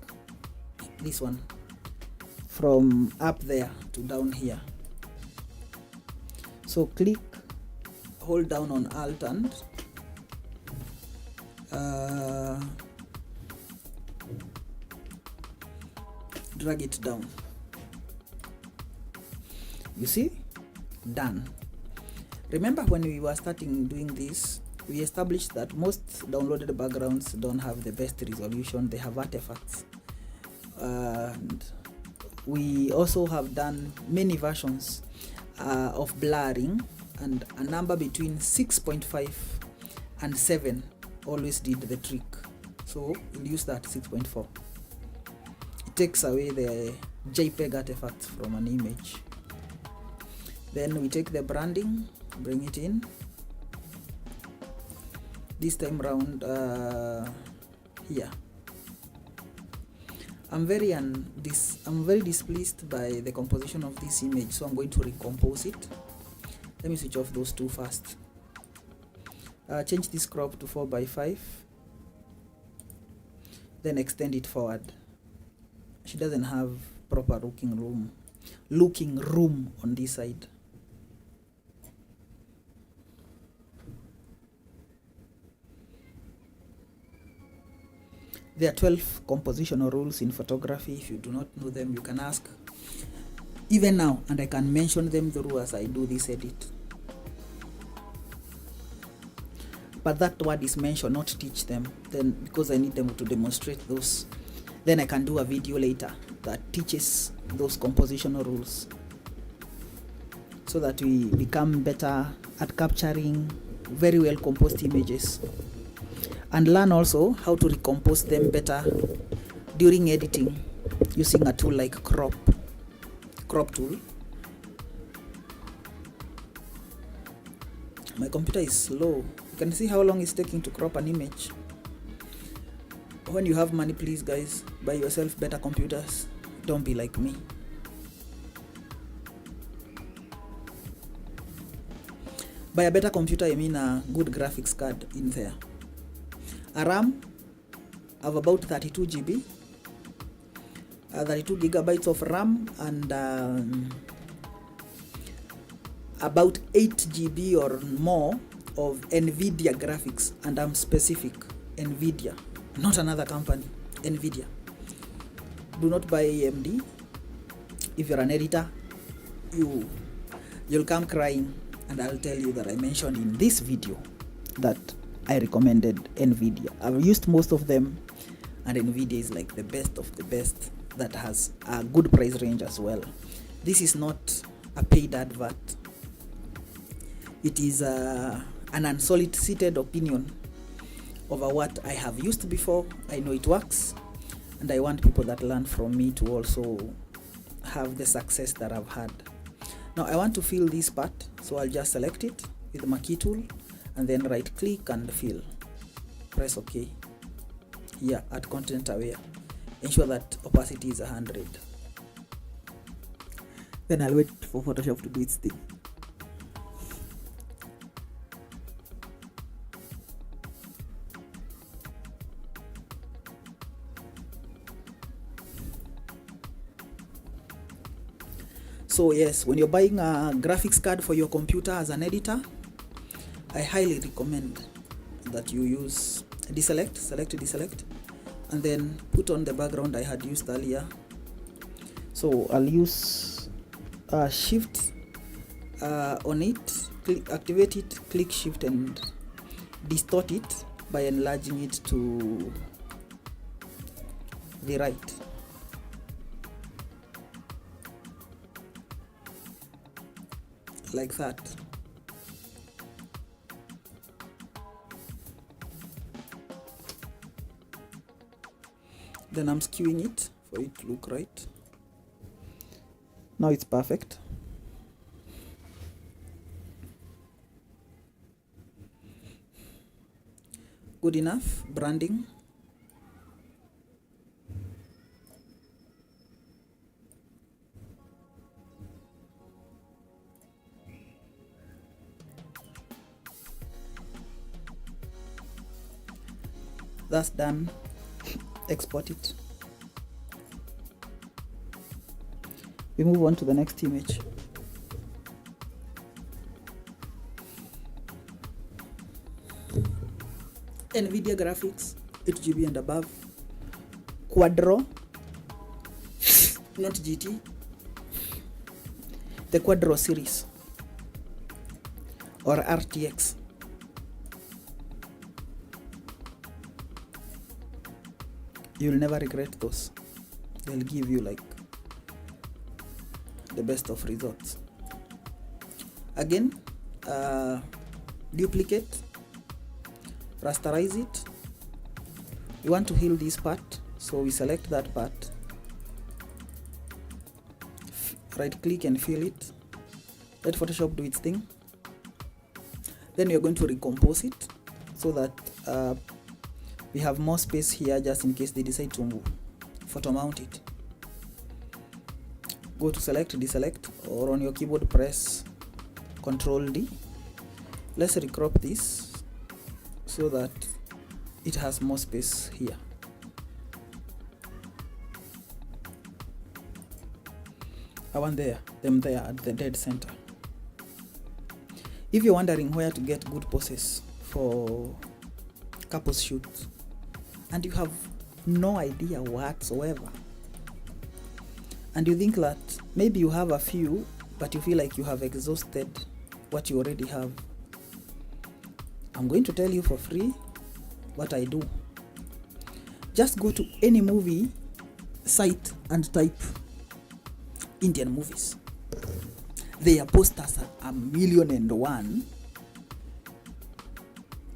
this one, from up there to down here. So click, hold down on Alt and drag it down. You see? Done. Remember when we were starting doing this, we established that most downloaded backgrounds don't have the best resolution, they have artifacts. And we also have done many versions of blurring, and a number between 6.5 and 7 always did the trick. So we'll use that 6.4. It takes away the JPEG artifacts from an image. Then we take the branding, bring it in. This time round here. I'm very displeased by the composition of this image, so I'm going to recompose it. Let me switch off those two first. Change this crop to 4:5. Then extend it forward. She doesn't have proper looking room on this side. There are 12 compositional rules in photography. If you do not know them, you can ask even now, and I can mention them through as I do this edit. But that word is mentioned, not teach them, then because I need them to demonstrate those. Then I can do a video later that teaches those compositional rules, so that we become better at capturing very well composed images, and learn also how to recompose them better during editing using a tool like crop tool. My computer is slow. You can see how long it's taking to crop an image. When you have money, please guys, buy yourself better computers. Don't be like me. By a better computer, I mean a good graphics card in there. A RAM of about 32 GB, 32 gigabytes of RAM, and about 8 GB or more of NVIDIA graphics. And I'm specific, NVIDIA, not another company, NVIDIA. Do not buy AMD. If you're an editor, you'll come crying, and I'll tell you that I mentioned in this video that I recommended NVIDIA. I've used most of them, and NVIDIA is like the best of the best that has a good price range as well. This is not a paid advert. It is an unsolicited opinion over what I have used before. I know it works, and I want people that learn from me to also have the success that I've had. Now I want to fill this part, so I'll just select it with my key tool and then right click and fill. Press OK. Here at content aware, ensure that opacity is 100. Then I'll wait for Photoshop to do its thing. So yes, when you're buying a graphics card for your computer as an editor, I highly recommend that you use deselect, and then put on the background I had used earlier. So I'll use shift on it, activate it, click shift and distort it by enlarging it to the right. Like that. Then I'm skewing it for it to look right. Now it's perfect. Good enough. Branding. That's done. Export it. We move on to the next image. NVIDIA graphics, 8 GB and above. Quadro, not GT. The Quadro series or RTX. You'll never regret those. They'll give you like the best of results. Again, duplicate, rasterize it. We want to heal this part, so we select that part, right click and fill it. Let Photoshop do its thing. Then you're going to recompose it so that we have more space here just in case they decide to photo mount it. Go to select, deselect, or on your keyboard press Ctrl D. Let's recrop this so that it has more space here. I want them there at the dead center. If you're wondering where to get good poses for couples shoots, and you have no idea whatsoever. And you think that maybe you have a few, but you feel like you have exhausted what you already have. I'm going to tell you for free what I do. Just go to any movie site and type Indian movies. Their posters are 1,000,001.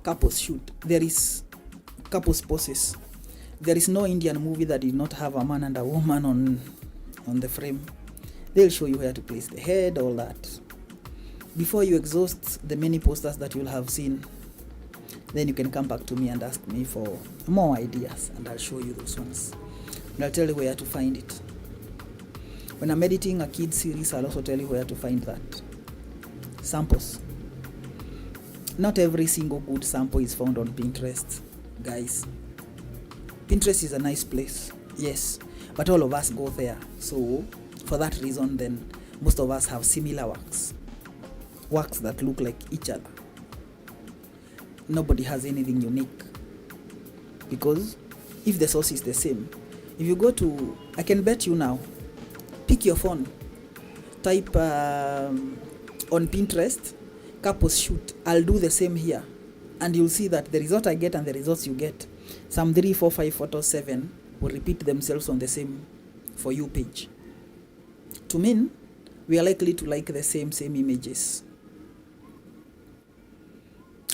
Couples shoot. There is couples poses. There is no Indian movie that did not have a man and a woman on the frame. They'll show you where to place the head, all that. Before you exhaust the many posters that you'll have seen, then you can come back to me and ask me for more ideas, and I'll show you those ones. And I'll tell you where to find it. When I'm editing a kids series, I'll also tell you where to find that. Samples. Not every single good sample is found on Pinterest, guys. Pinterest is a nice place, yes, but all of us go there. So for that reason, then most of us have similar works that look like each other. Nobody has anything unique, because if the source is the same, if you go to, I can bet you now, pick your phone, type on Pinterest, couples shoot. I'll do the same here, and you'll see that the result I get and the results you get, some 3, 4, 5 photos, 7 will repeat themselves on the same For You page. To mean we are likely to like the same images.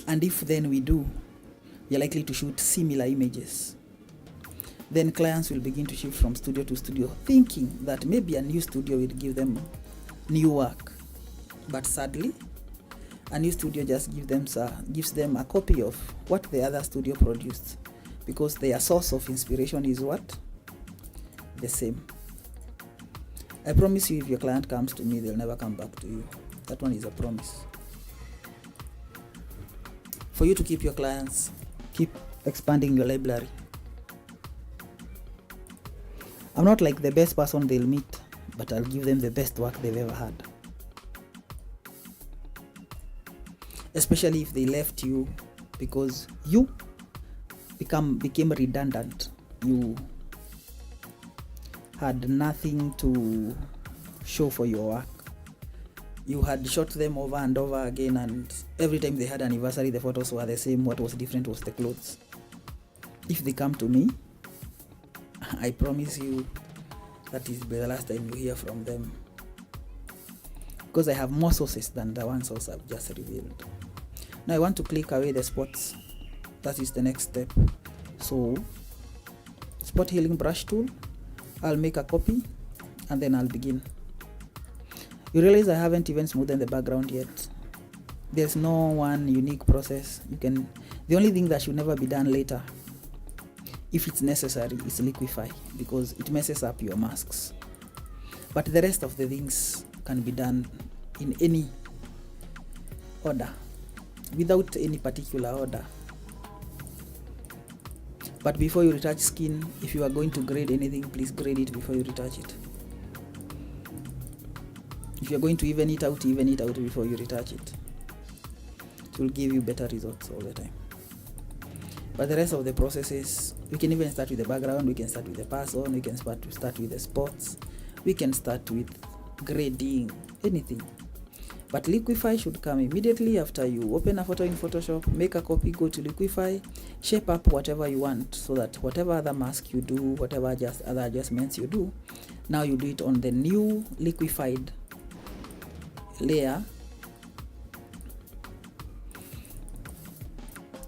And if then we do, we are likely to shoot similar images. Then clients will begin to shift from studio to studio, thinking that maybe a new studio will give them new work. But sadly, a new studio just gives them a copy of what the other studio produced, because their source of inspiration is what? The same. I promise you, if your client comes to me, they'll never come back to you. That one is a promise. For you to keep your clients, keep expanding your library. I'm not like the best person they'll meet, but I'll give them the best work they've ever had. Especially if they left you because you became redundant. You had nothing to show for your work. You had shot them over and over again, and every time they had an anniversary, the photos were the same. What was different was the clothes. If they come to me, I promise you that is the last time you hear from them, because I have more sources than the one source I've just revealed. Now I want to click away the spots. That is the next step. So, spot healing brush tool, I'll make a copy and then I'll begin. You realize I haven't even smoothed the background yet. There's no one unique process. The only thing that should never be done later, if it's necessary, is liquify, because it messes up your masks. But the rest of the things can be done in any order, without any particular order. But before you retouch skin, if you are going to grade anything, please grade it before you retouch it. If you're going to even it out before you retouch it. It will give you better results all the time. But the rest of the processes, we can even start with the background, we can start with the person, we can start with the spots, we can start with grading, anything. But liquify should come immediately after you open a photo in Photoshop, make a copy, go to liquify, shape up whatever you want, so that whatever other mask you do, whatever other adjustments you do, now you do it on the new liquified layer.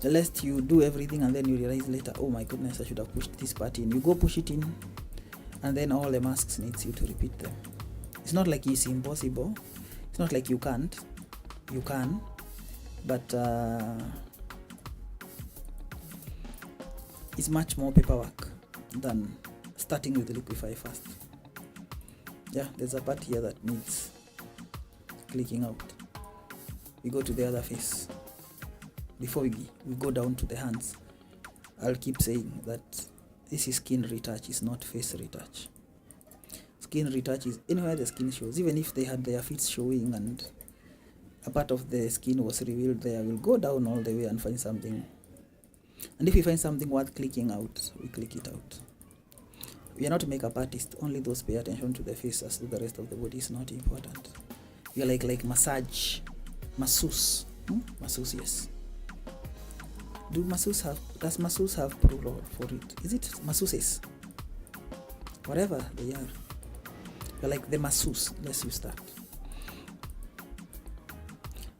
Lest you do everything and then you realize later, oh my goodness, I should have pushed this part in. You go push it in, and then all the masks needs you to repeat them. It's not like it's impossible. It's not like you can't. You can, but it's much more paperwork than starting with liquify first. Yeah, there's a part here that needs clicking out. We go to the other face. Before we go down to the hands, I'll keep saying that this is skin retouch, is not face retouch. Skin retouch is anywhere the skin shows. Even if they had their feet showing and a part of the skin was revealed there, we'll go down all the way and find something And if we find something worth clicking out, we click it out. We are not makeup artists, only those pay attention to the face, as the rest of the body is not important. We are like masseuse. Masseuse, yes. Does masseuse have plural for it? Is it masseuses? Whatever they are. You're like the masseuse. Let's use that.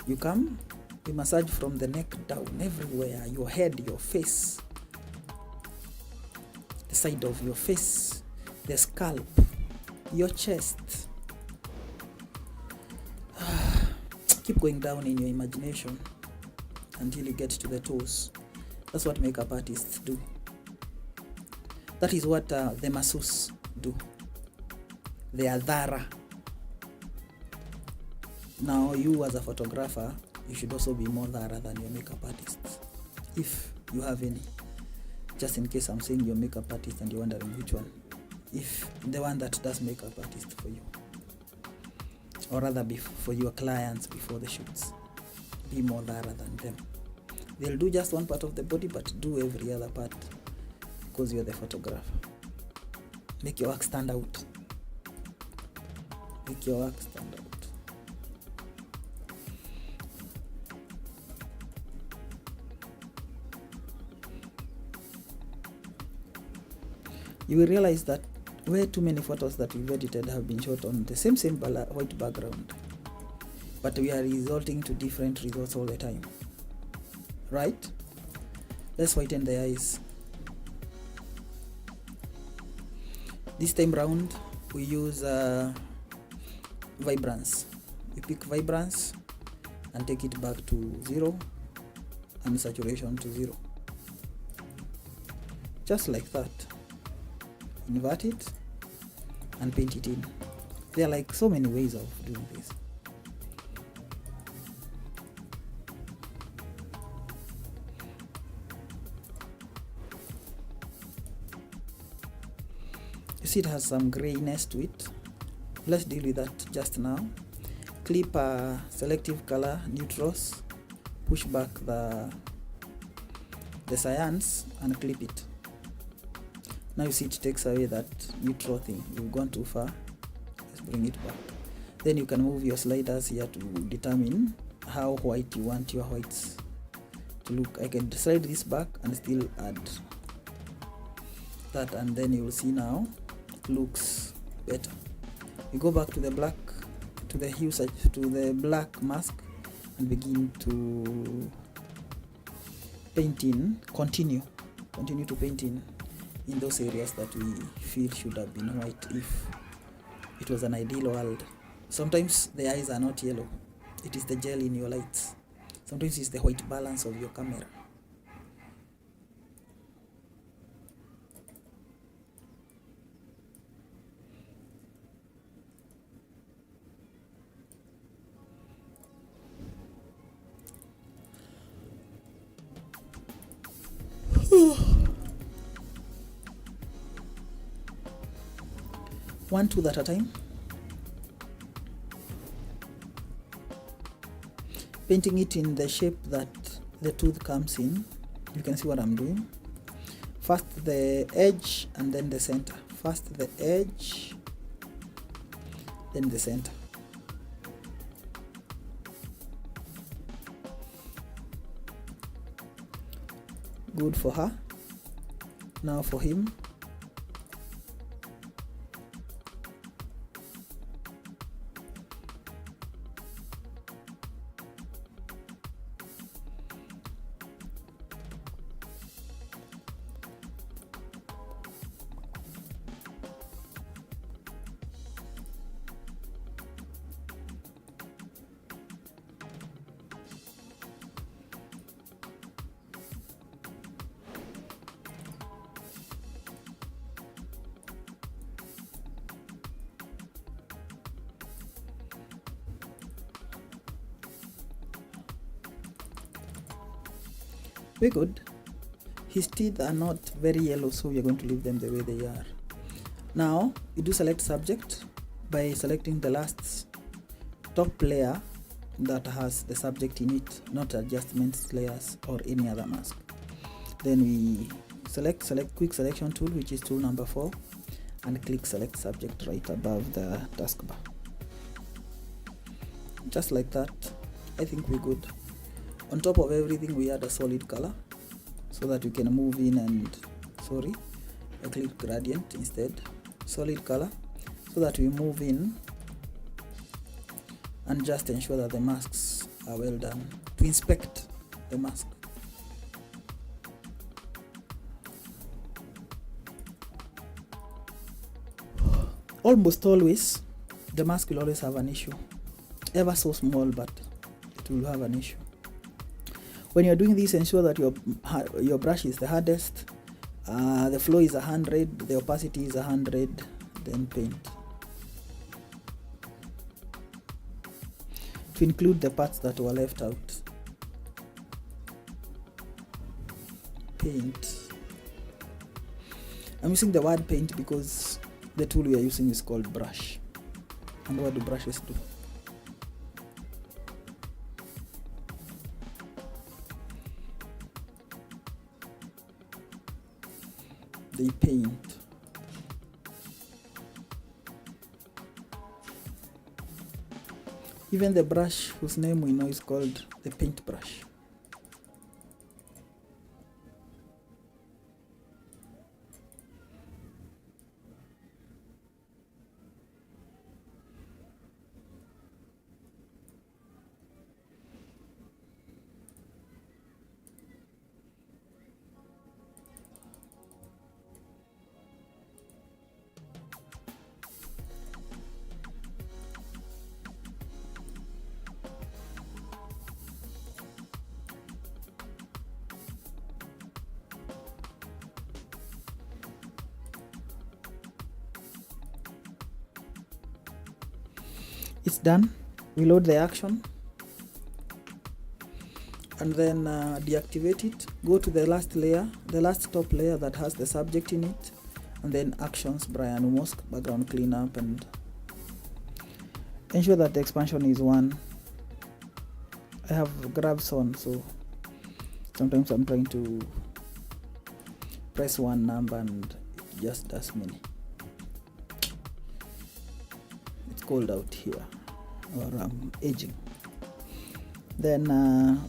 You come, we massage from the neck down, everywhere, your head, your face, the side of your face, the scalp, your chest. Keep going down in your imagination until you get to the toes. That's what makeup artists do. That is what the masseuse do. They are thorough. Now, you as a photographer, you should also be more thorough than your makeup artists, if you have any. Just in case I'm saying your makeup artist and you're wondering which one. If the one that does makeup artist for you, or rather for your clients before the shoots, be more thorough than them. They'll do just one part of the body, but do every other part because you're the photographer. Make your work stand out. Make your work stand out. You will realize that way too many photos that we've edited have been shot on the same white background, but we are resulting to different results all the time, right? Let's whiten the eyes. This time round we use vibrance. You pick vibrance and take it back to 0 and saturation to 0, just like that. Invert it and paint it in. There are like so many ways of doing this. You see it has some grayness to it. Let's deal with that just now. Clip selective color neutrals, push back the cyans and clip it. Now you see it takes away that neutral thing. You've gone too far. Let's bring it back. Then you can move your sliders here to determine how white you want your whites to look. I can slide this back and still add that, and then you will see now it looks better. We go back to the black, to the hue, to the black mask, and begin to paint in. Continue to paint in those areas that we feel should have been white if it was an ideal world. Sometimes the eyes are not yellow, it is the gel in your lights. Sometimes it's the white balance of your camera. One tooth at a time. Painting it in the shape that the tooth comes in. You can see what I'm doing. First the edge and then the center. First the edge, then the center. Good for her. Now for him. We're good. His teeth are not very yellow, so we are going to leave them the way they are. Now, you do select subject by selecting the last top layer that has the subject in it, not adjustments layers or any other mask. Then we select quick selection tool, which is tool number 4, and click select subject right above the taskbar. Just like that, I think we're good. On top of everything, we add a solid color so that we can move in and, I click gradient instead, solid color, so that we move in and just ensure that the masks are well done. To inspect the mask, almost always the mask will always have an issue, ever so small, but it will have an issue. When you're doing this, ensure that your brush is the hardest, the flow is 100, the opacity is 100, then paint. To include the parts that were left out, paint. I'm using the word paint because the tool we are using is called brush. And what do brushes do? They paint. Even the brush whose name we know is called the paintbrush. It's done. We load the action and then deactivate it. Go to the last layer, the last top layer that has the subject in it, and then actions, Brian Umosk, background cleanup, and ensure that the expansion is 1. I have grabs on, so sometimes I'm trying to press one number and it just does many. It's cold out here, or aging. Then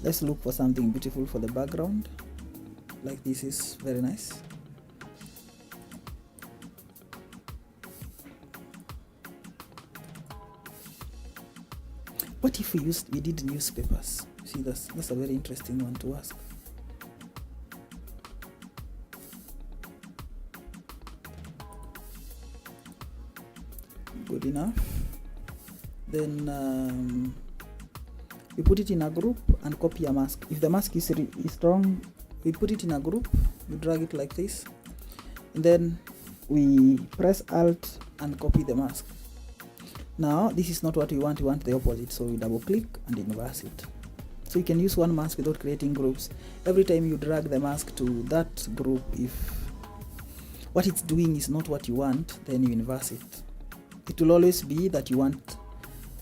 let's look for something beautiful for the background. Like this is very nice. What if we did newspapers? See, that's a very interesting one to ask. Good enough. Then we put it in a group and copy a mask. If the mask is strong, we put it in a group, we drag it like this, and then we press Alt and copy the mask. Now this is not what we want the opposite, so we double click and inverse it. So you can use one mask without creating groups. Every time you drag the mask to that group, if what it's doing is not what you want, then you inverse it. It will always be that you want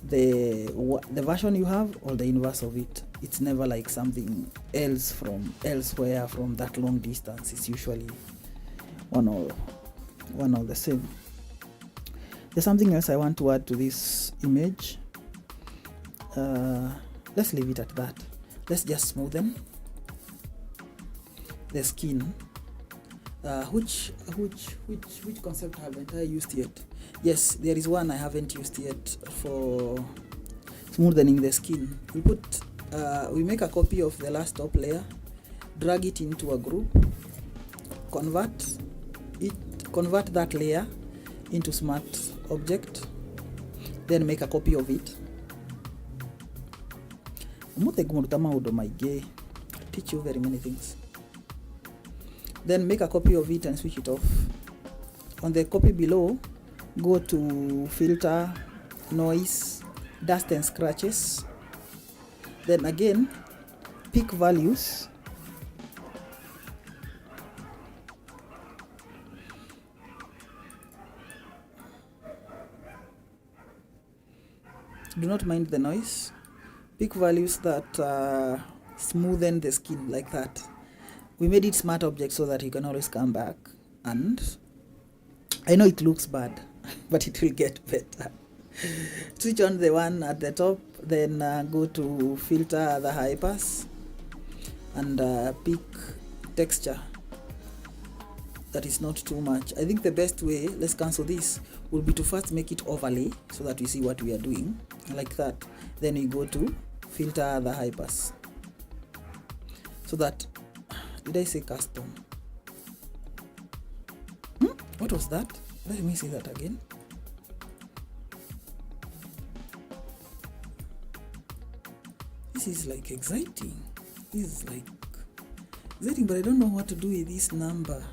the version you have or the inverse of it. It's never like something else from elsewhere from that long distance. It's usually one or the same. There's something else I want to add to this image. Let's leave it at that. Let's just smoothen the skin. Which concept haven't I used yet? Yes, there is one I haven't used yet for smoothening the skin. We make a copy of the last top layer, drag it into a group, convert that layer into smart object, then make a copy of it. Teach you very many things. Then make a copy of it and switch it off. On the copy below, go to filter, noise, dust and scratches. Then again, pick values. Do not mind the noise. Pick values that smoothen the skin like that. we made it smart object so that you can always come back. And I know it looks bad, but it will get better. Switch on the one at the top, then go to filter the high pass and pick texture that is not too much. I think the best way, let's cancel this, will be to first make it overlay so that we see what we are doing, like that. Then we go to filter the high pass, so that, did I say custom? What was that? Let me see that again. This is like exciting. This is like exciting, but I don't know what to do with this number.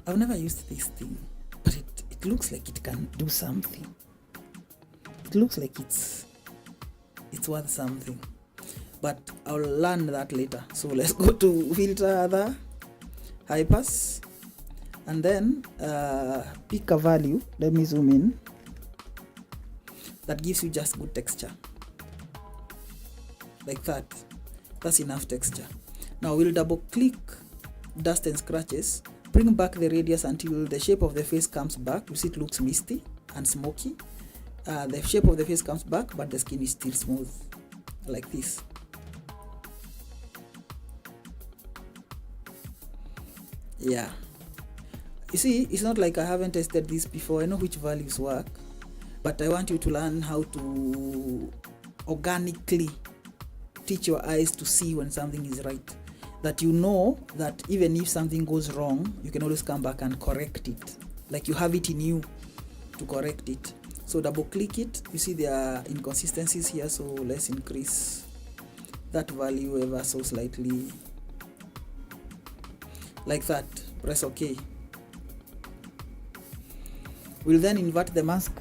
I've never used this thing, but it looks like it can do something. It looks like it's worth something, but I'll learn that later. So let's go to filter the high pass and then pick a value. Let me zoom in. That gives you just good texture, like that. That's enough texture. Now we'll double click dust and scratches, bring back the radius until the shape of the face comes back. You see it looks misty and smoky. The shape of the face comes back, but the skin is still smooth, like this. Yeah, you see, it's not like I haven't tested this before. I know which values work, but I want you to learn how to organically teach your eyes to see when something is right. That you know that even if something goes wrong, you can always come back and correct it. Like you have it in you to correct it. So double click it. You see there are inconsistencies here, so let's increase that value ever so slightly, like that. Press OK. We'll then invert the mask.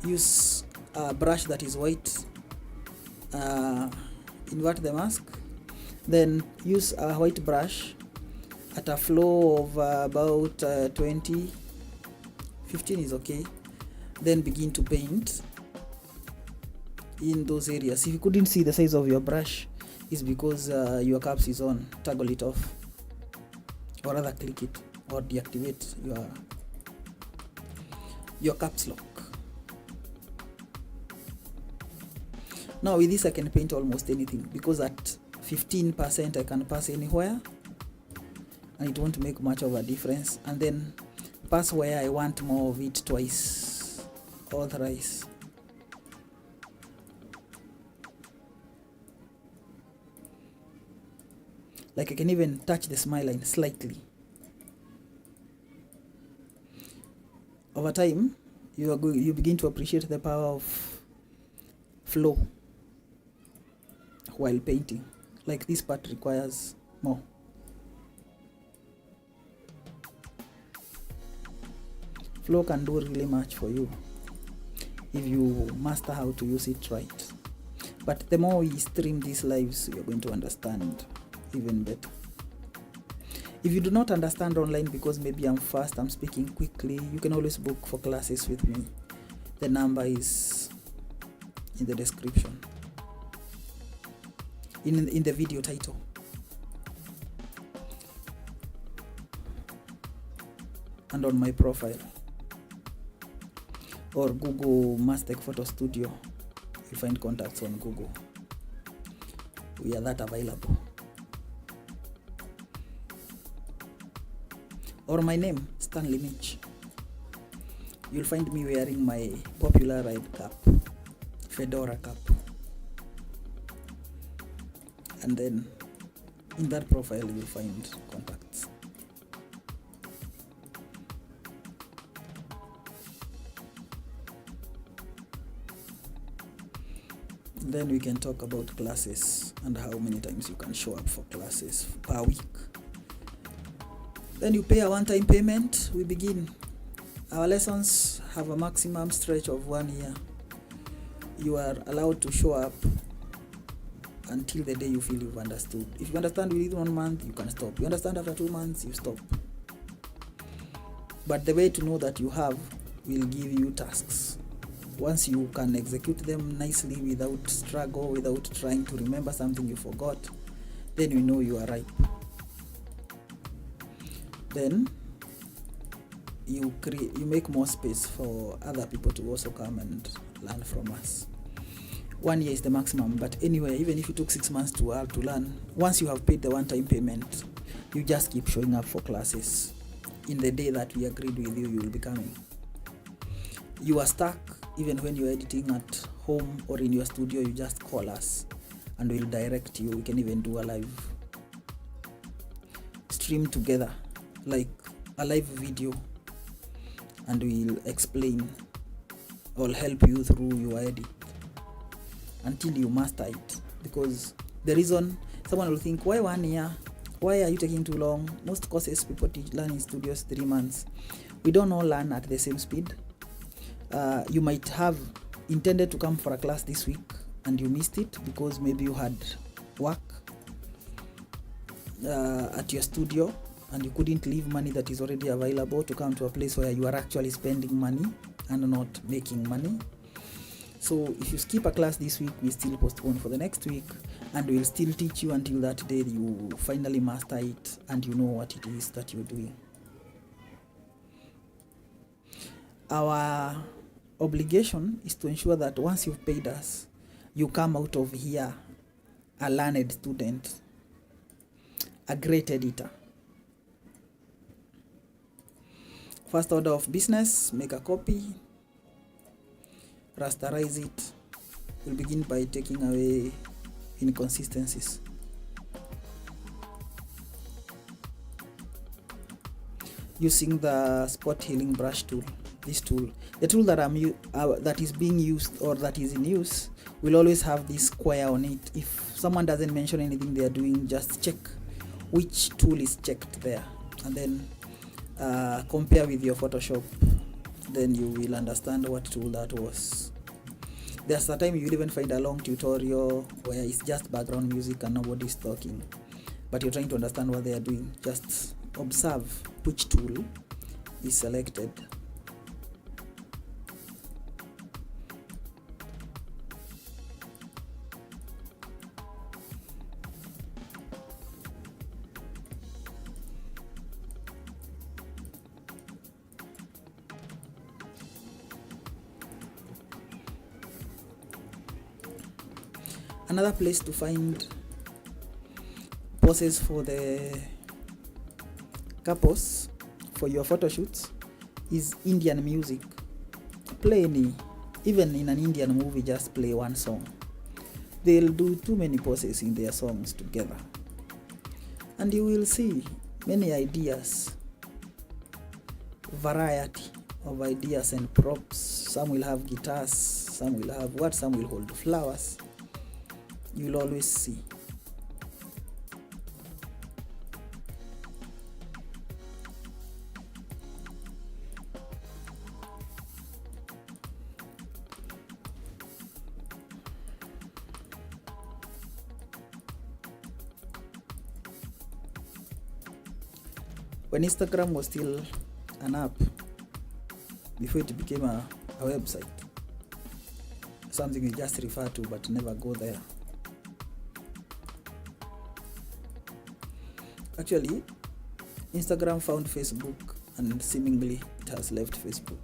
Use a brush that is white. Invert the mask. Then use a white brush at a flow of about 20, 15 is okay. Then begin to paint in those areas. If you couldn't see the size of your brush, it's because your caps is on. Toggle it off, or rather click it or deactivate your caps lock. Now with this I can paint almost anything, because at 15% I can pass anywhere and it won't make much of a difference, and then pass where I want more of it twice or thrice. Like I can even touch the smile line slightly. Over time you begin to appreciate the power of flow while painting. Like this part requires more. Flow can do really much for you if you master how to use it right. But the more we stream these lives, you're going to understand even better. If you do not understand online because maybe I'm fast, I'm speaking quickly, you can always book for classes with me. The number is in the description, in the video title. And on my profile, or Google Mastech Photo Studio. You find contacts on Google. We are that available. Or my name, Stanley Mitch. You'll find me wearing my popular red cap, fedora cap. And then in that profile you'll find contacts. Then we can talk about classes and how many times you can show up for classes per week. Then you pay a one-time payment. We begin. Our lessons have a maximum stretch of 1 year. You are allowed to show up until the day you feel you've understood. If you understand within 1 month, you can stop. You understand after 2 months, you stop. But the way to know that you have will give you tasks. Once you can execute them nicely without struggle, without trying to remember something you forgot, then you know you are ripe. Then you make more space for other people to also come and learn from us. 1 year is the maximum, but anyway, even if you took 6 months to learn, once you have paid the one-time payment, you just keep showing up for classes. In the day that we agreed with you, you will be coming. You are stuck, even when you're editing at home or in your studio, you just call us and we'll direct you. We can even do a live stream together, like a live video, and we'll explain or help you through your edit until you master it. Because the reason someone will think, why 1 year? Why are you taking too long? Most courses people learn in studios 3 months. We don't all learn at the same speed. You might have intended to come for a class this week and you missed it because maybe you had work at your studio and you couldn't leave money that is already available to come to a place where you are actually spending money and not making money. So if you skip a class this week, we still postpone for the next week, and we'll still teach you until that day you finally master it and you know what it is that you're doing. Our obligation is to ensure that once you've paid us, you come out of here a learned student, a great editor. First order of business, make a copy, rasterize it. We'll begin by taking away inconsistencies. Using the spot healing brush tool. This tool, the tool that is being used or that is in use, will always have this square on it. If someone doesn't mention anything they are doing, just check which tool is checked there, and then compare with your Photoshop. Then you will understand what tool that was. There's a time you will even find a long tutorial where it's just background music and nobody's talking, but you're trying to understand what they are doing. Just observe which tool is selected. Another place to find poses for the couples for your photo shoots is Indian music. Play any, even in an Indian movie, just play one song. They'll do too many poses in their songs together, and you will see many ideas, variety of ideas and props. Some will have guitars, some will have some will hold flowers. You'll always see. When Instagram was still an app, before it became a website, something we just refer to but never go there. Actually, Instagram found Facebook and seemingly it has left Facebook.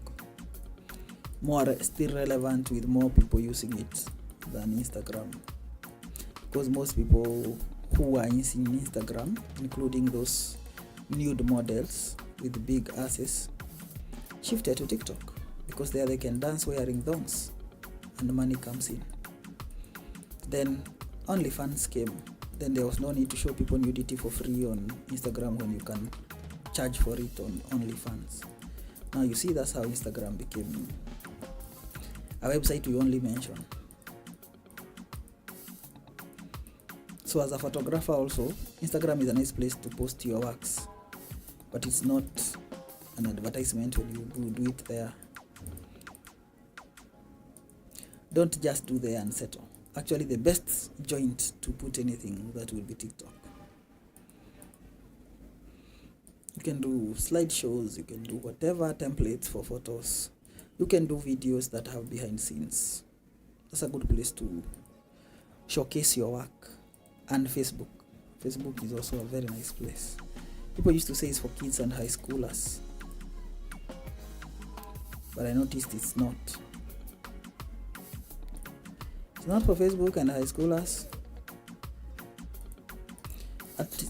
More still relevant with more people using it than Instagram, because most people who are using Instagram, including those nude models with big asses, shifted to TikTok because there they can dance wearing thongs and money comes in. Then OnlyFans came. Then there was no need to show people nudity for free on Instagram when you can charge for it on OnlyFans. Now you see, that's how Instagram became a website we only mention. So as a photographer also, Instagram is a nice place to post your works, but it's not an advertisement when you do it there. Don't just do there and settle. Actually, the best joint to put anything, that will be TikTok. You can do slideshows, you can do whatever templates for photos. You can do videos that have behind scenes. That's a good place to showcase your work. And Facebook. Facebook is also a very nice place. People used to say it's for kids and high schoolers, but I noticed it's not. It's not for Facebook and high schoolers.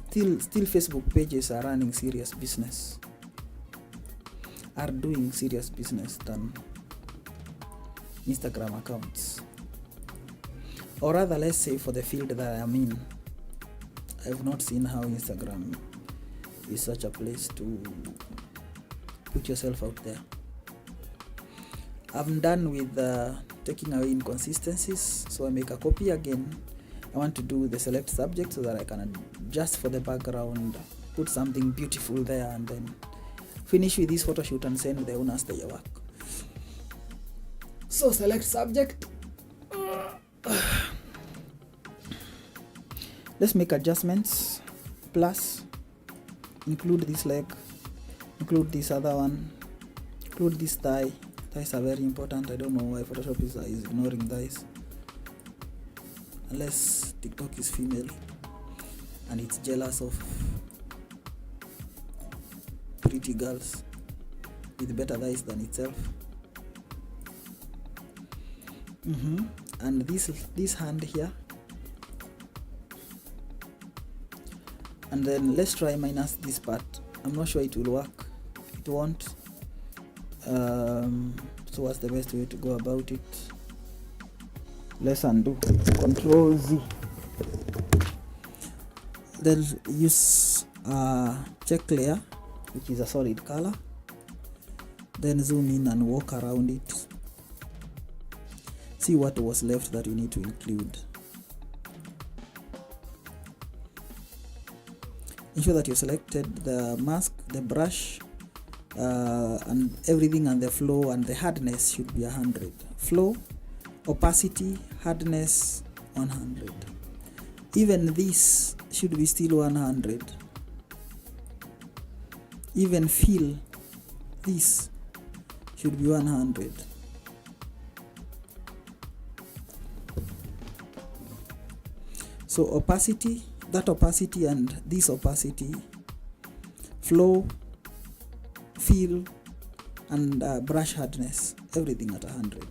Still Facebook pages are running serious business, are doing serious business than Instagram accounts. Or rather, let's say for the field that I am in, I've not seen how Instagram is such a place to put yourself out there. I'm done with taking away inconsistencies, so I make a copy again. I want to do the select subject so that I can adjust for the background, put something beautiful there, and then finish with this photo shoot and send the owners their work. So select subject. Let's make adjustments. Plus, include this leg, include this other one, include this thigh. Thighs are very important. I don't know why Photoshop is ignoring thighs. Unless TikTok is female and it's jealous of pretty girls with better thighs than itself. And this hand here. And then let's try minus this part. I'm not sure it will work. It won't. So what's the best way to go about it? Let's undo. Control Z. Then use check layer, which is a solid color. Then zoom in and walk around it. See what was left that you need to include. Ensure that you selected the mask, the brush, and everything, and the flow and the hardness should be 100. Flow, opacity, hardness 100. Even this should be still 100. Even feel, this should be 100. So opacity, that opacity and this opacity, flow, feel, and brush hardness, everything at 100.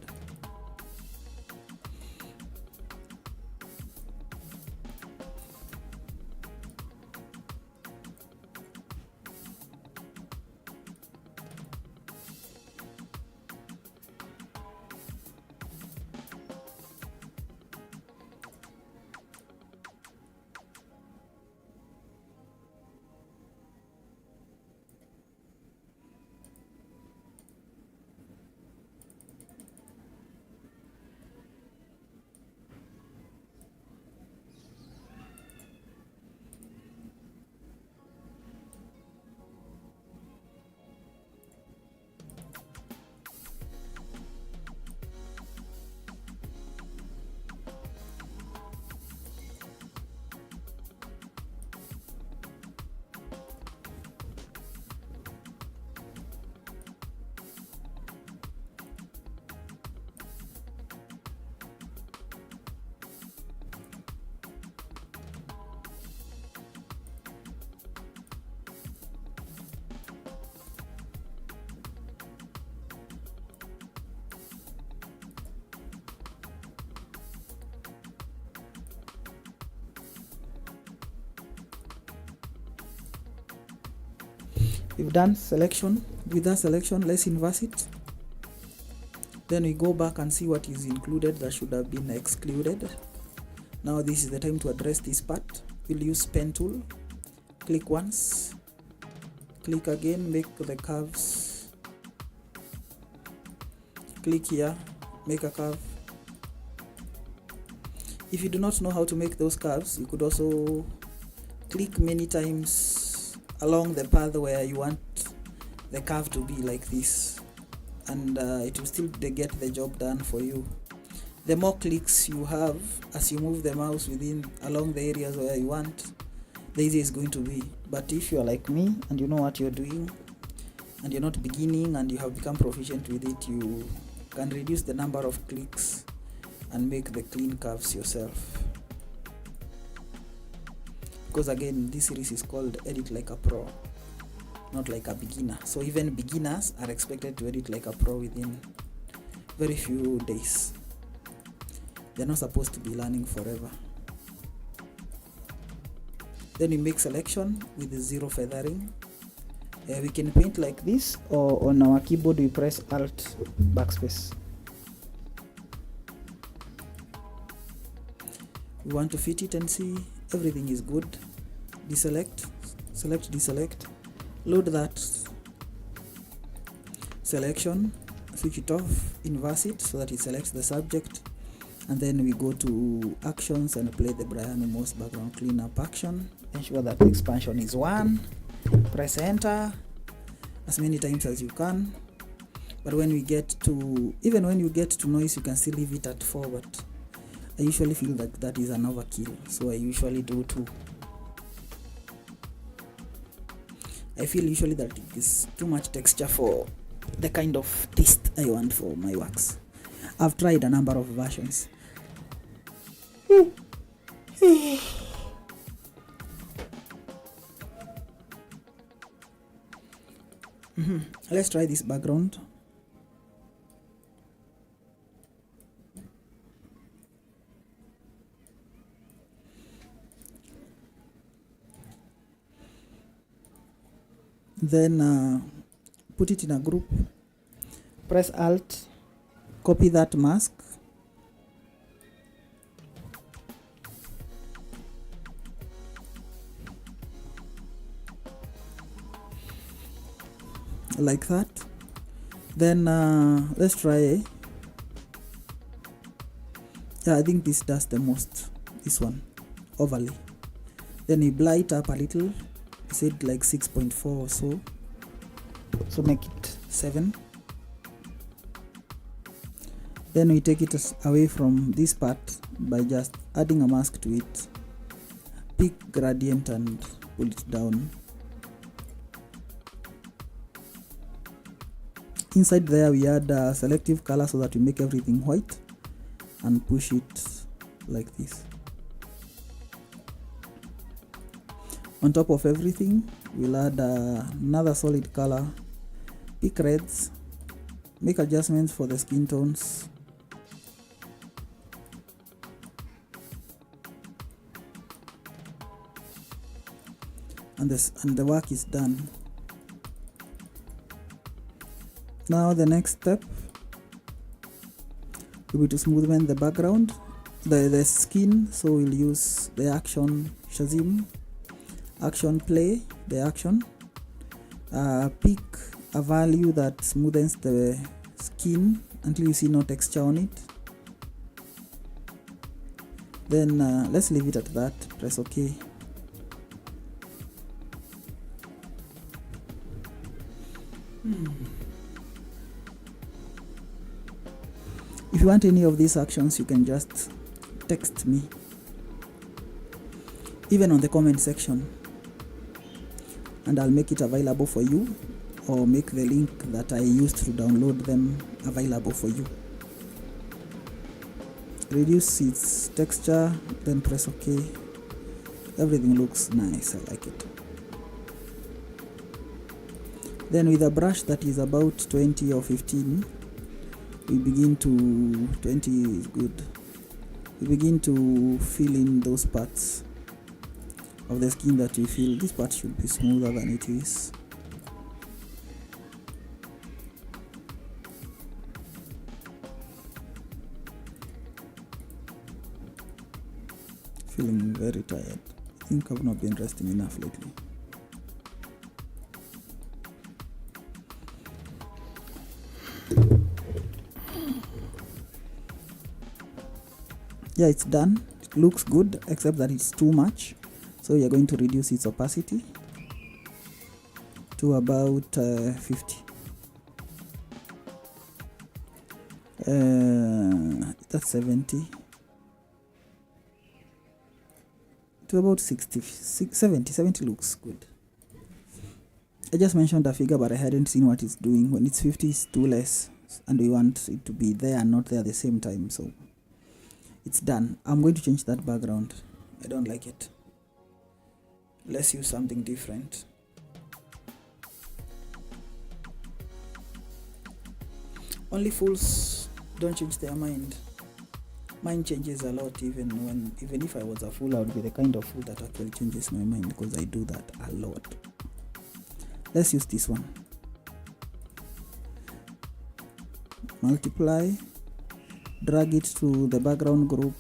We've done selection. With that selection, let's inverse it. Then we go back and see what is included that should have been excluded. Now this is the time to address this part. We'll use pen tool. Click once. Click again, make the curves. Click here, make a curve. If you do not know how to make those curves, you could also click many times along the path where you want the curve to be like this, and it will still get the job done for you. the more clicks you have as you move the mouse along the areas where you want, the easier it's going to be. But if you're like me and you know what you're doing and you're not beginning and you have become proficient with it, you can reduce the number of clicks and make the clean curves yourself. Because again, this series is called Edit Like a Pro, not like a beginner. So even beginners are expected to edit like a pro within very few days. They're not supposed to be learning forever. Then we make selection with zero feathering. We can paint like this, or on our keyboard we press Alt backspace. We want to fit it and see everything is good. Deselect, select, deselect, load that selection, switch it off, inverse it so that it selects the subject, and then we go to actions and play the Brian Moss background cleanup action. Ensure that the expansion is 1, press enter as many times as you can. But when we get to, even when you get to noise, you can still leave it at 4, but I usually feel that that is an overkill, so I usually do 2. I feel usually that it is too much texture for the kind of taste I want for my works. I've tried a number of versions. Let's try this background. Then put it in a group, press Alt, copy that mask, like that. Then let's try, I think this does the most, this one, overlay. Then we blur it up a little, I said like 6.4 or so, so make it 7. Then we take it away from this part by just adding a mask to it, pick gradient and pull it down. Inside there we add a selective color so that we make everything white and push it like this. On top of everything, we'll add another solid color, pick reds, make adjustments for the skin tones. And the work is done. Now the next step will be to smoothen the background, the skin. So we'll use the action Shazam, action play, the action. Pick a value that smoothens the skin until you see no texture on it. Then let's leave it at that, press OK. If you want any of these actions, you can just text me, even on the comment section, and I'll make it available for you, or make the link that I used to download them available for you. Reduce its texture, then press OK. Everything looks nice, I like it. Then with a brush that is about 20 or 15, we begin to, 20 is good, we begin to fill in those parts of the skin that we feel this part should be smoother than it is. Feeling very tired. I think I've not been resting enough lately. Yeah, it's done. It looks good, except that it's too much. So you're going to reduce its opacity to about 50. That's 70 to about 60, 70 looks good. I just mentioned a figure, but I hadn't seen what it's doing. When it's 50, it's too less, and we want it to be there and not there at the same time. So it's done. I'm going to change that background. I don't like it. Let's use something different. Only fools don't change their mind. Mine changes a lot. Even if I was a fool, I would be the kind of fool that actually changes my mind, because I do that a lot. Let's use this one. Multiply, drag it to the background group.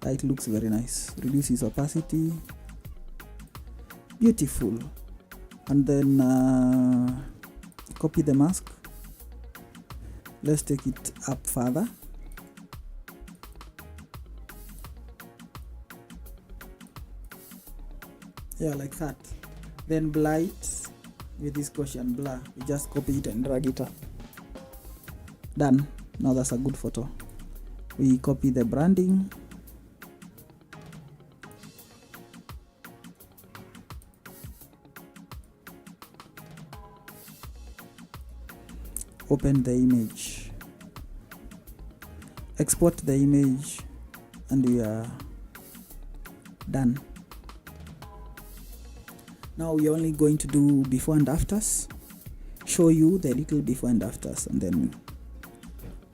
It looks very nice. Reduces opacity. Beautiful. And then copy the mask. Let's take it up further. Yeah, like that. Then blur it with this Gaussian blur. You just copy it and drag it up. Done. Now that's a good photo. We copy the branding. Open the image. Export the image, and we are done. Now we are only going to do before and afters, show you the little before and afters, and then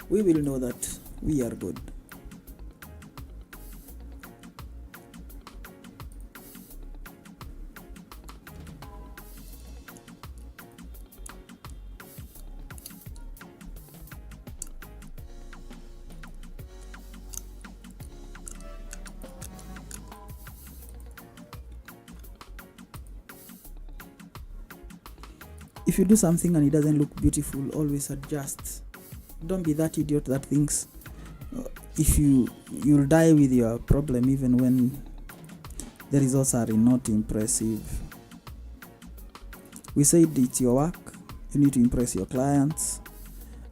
we will know that we are good. If you do something and it doesn't look beautiful, always adjust. Don't be that idiot that thinks you'll die with your problem even when the results are not impressive. We said it's your work. You need to impress your clients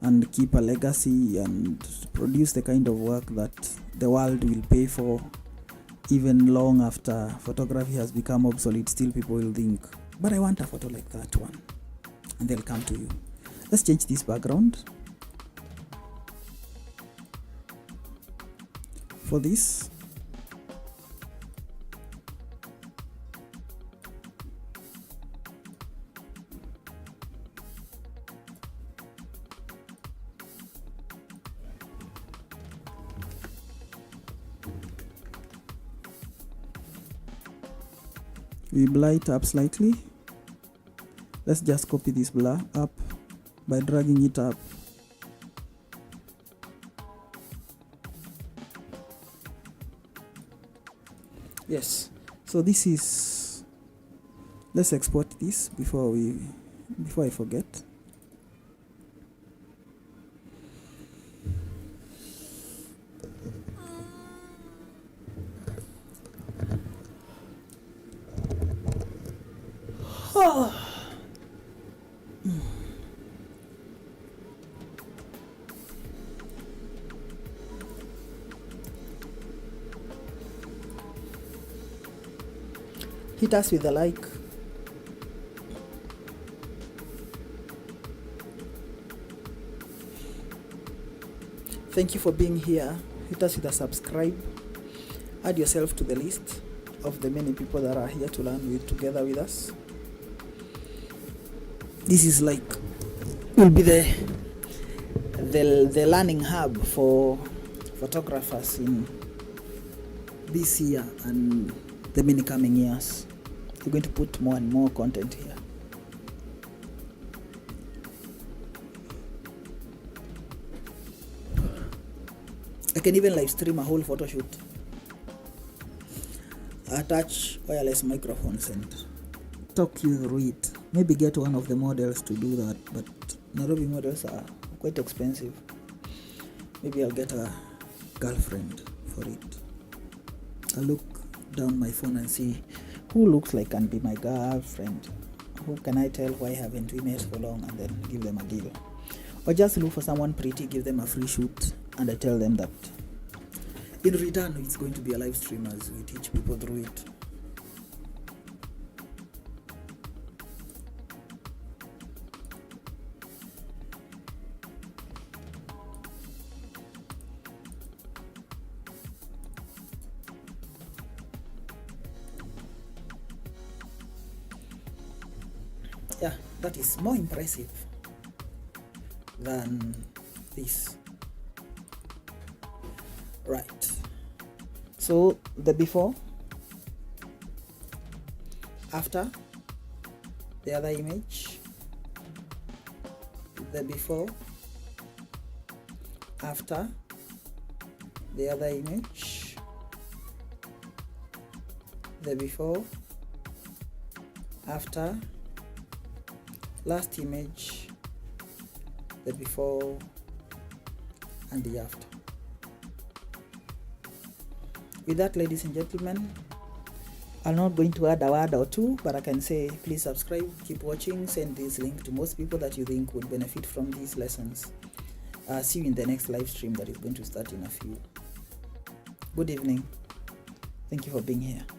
and keep a legacy and produce the kind of work that the world will pay for. Even long after photography has become obsolete, still people will think, but I want a photo like that one. And they'll come to you. Let's change this background. For this, we blur it up slightly. Let's just copy this blur up by dragging it up. Yes, so this is, let's export this before I forget. Hit us with a like. Thank you for being here. Hit us with a subscribe. Add yourself to the list of the many people that are here to learn together with us. This is will be the learning hub for photographers in this year and the many coming years. We're going to put more and more content here. I can even live stream a whole photo shoot. Attach wireless microphones and talk you through it. Maybe get one of the models to do that, but Nairobi models are quite expensive. Maybe I'll get a girlfriend for it. I'll look down my phone and see who looks like can be my girlfriend. Who can I tell why haven't we met for long, and then give them a deal. or just look for someone pretty, give them a free shoot, and I tell them that in return it's going to be a live stream as we teach people through it. Yeah, that is more impressive than this. Right. So the before, after, the other image, the before, after, the other image, the before, after, last image, the before and the after. With that, ladies and gentlemen, I'm not going to add a word or two, but I can say please subscribe, keep watching, send this link to most people that you think would benefit from these lessons. See you in the next live stream that is going to start in a few. Good evening. Thank you for being here.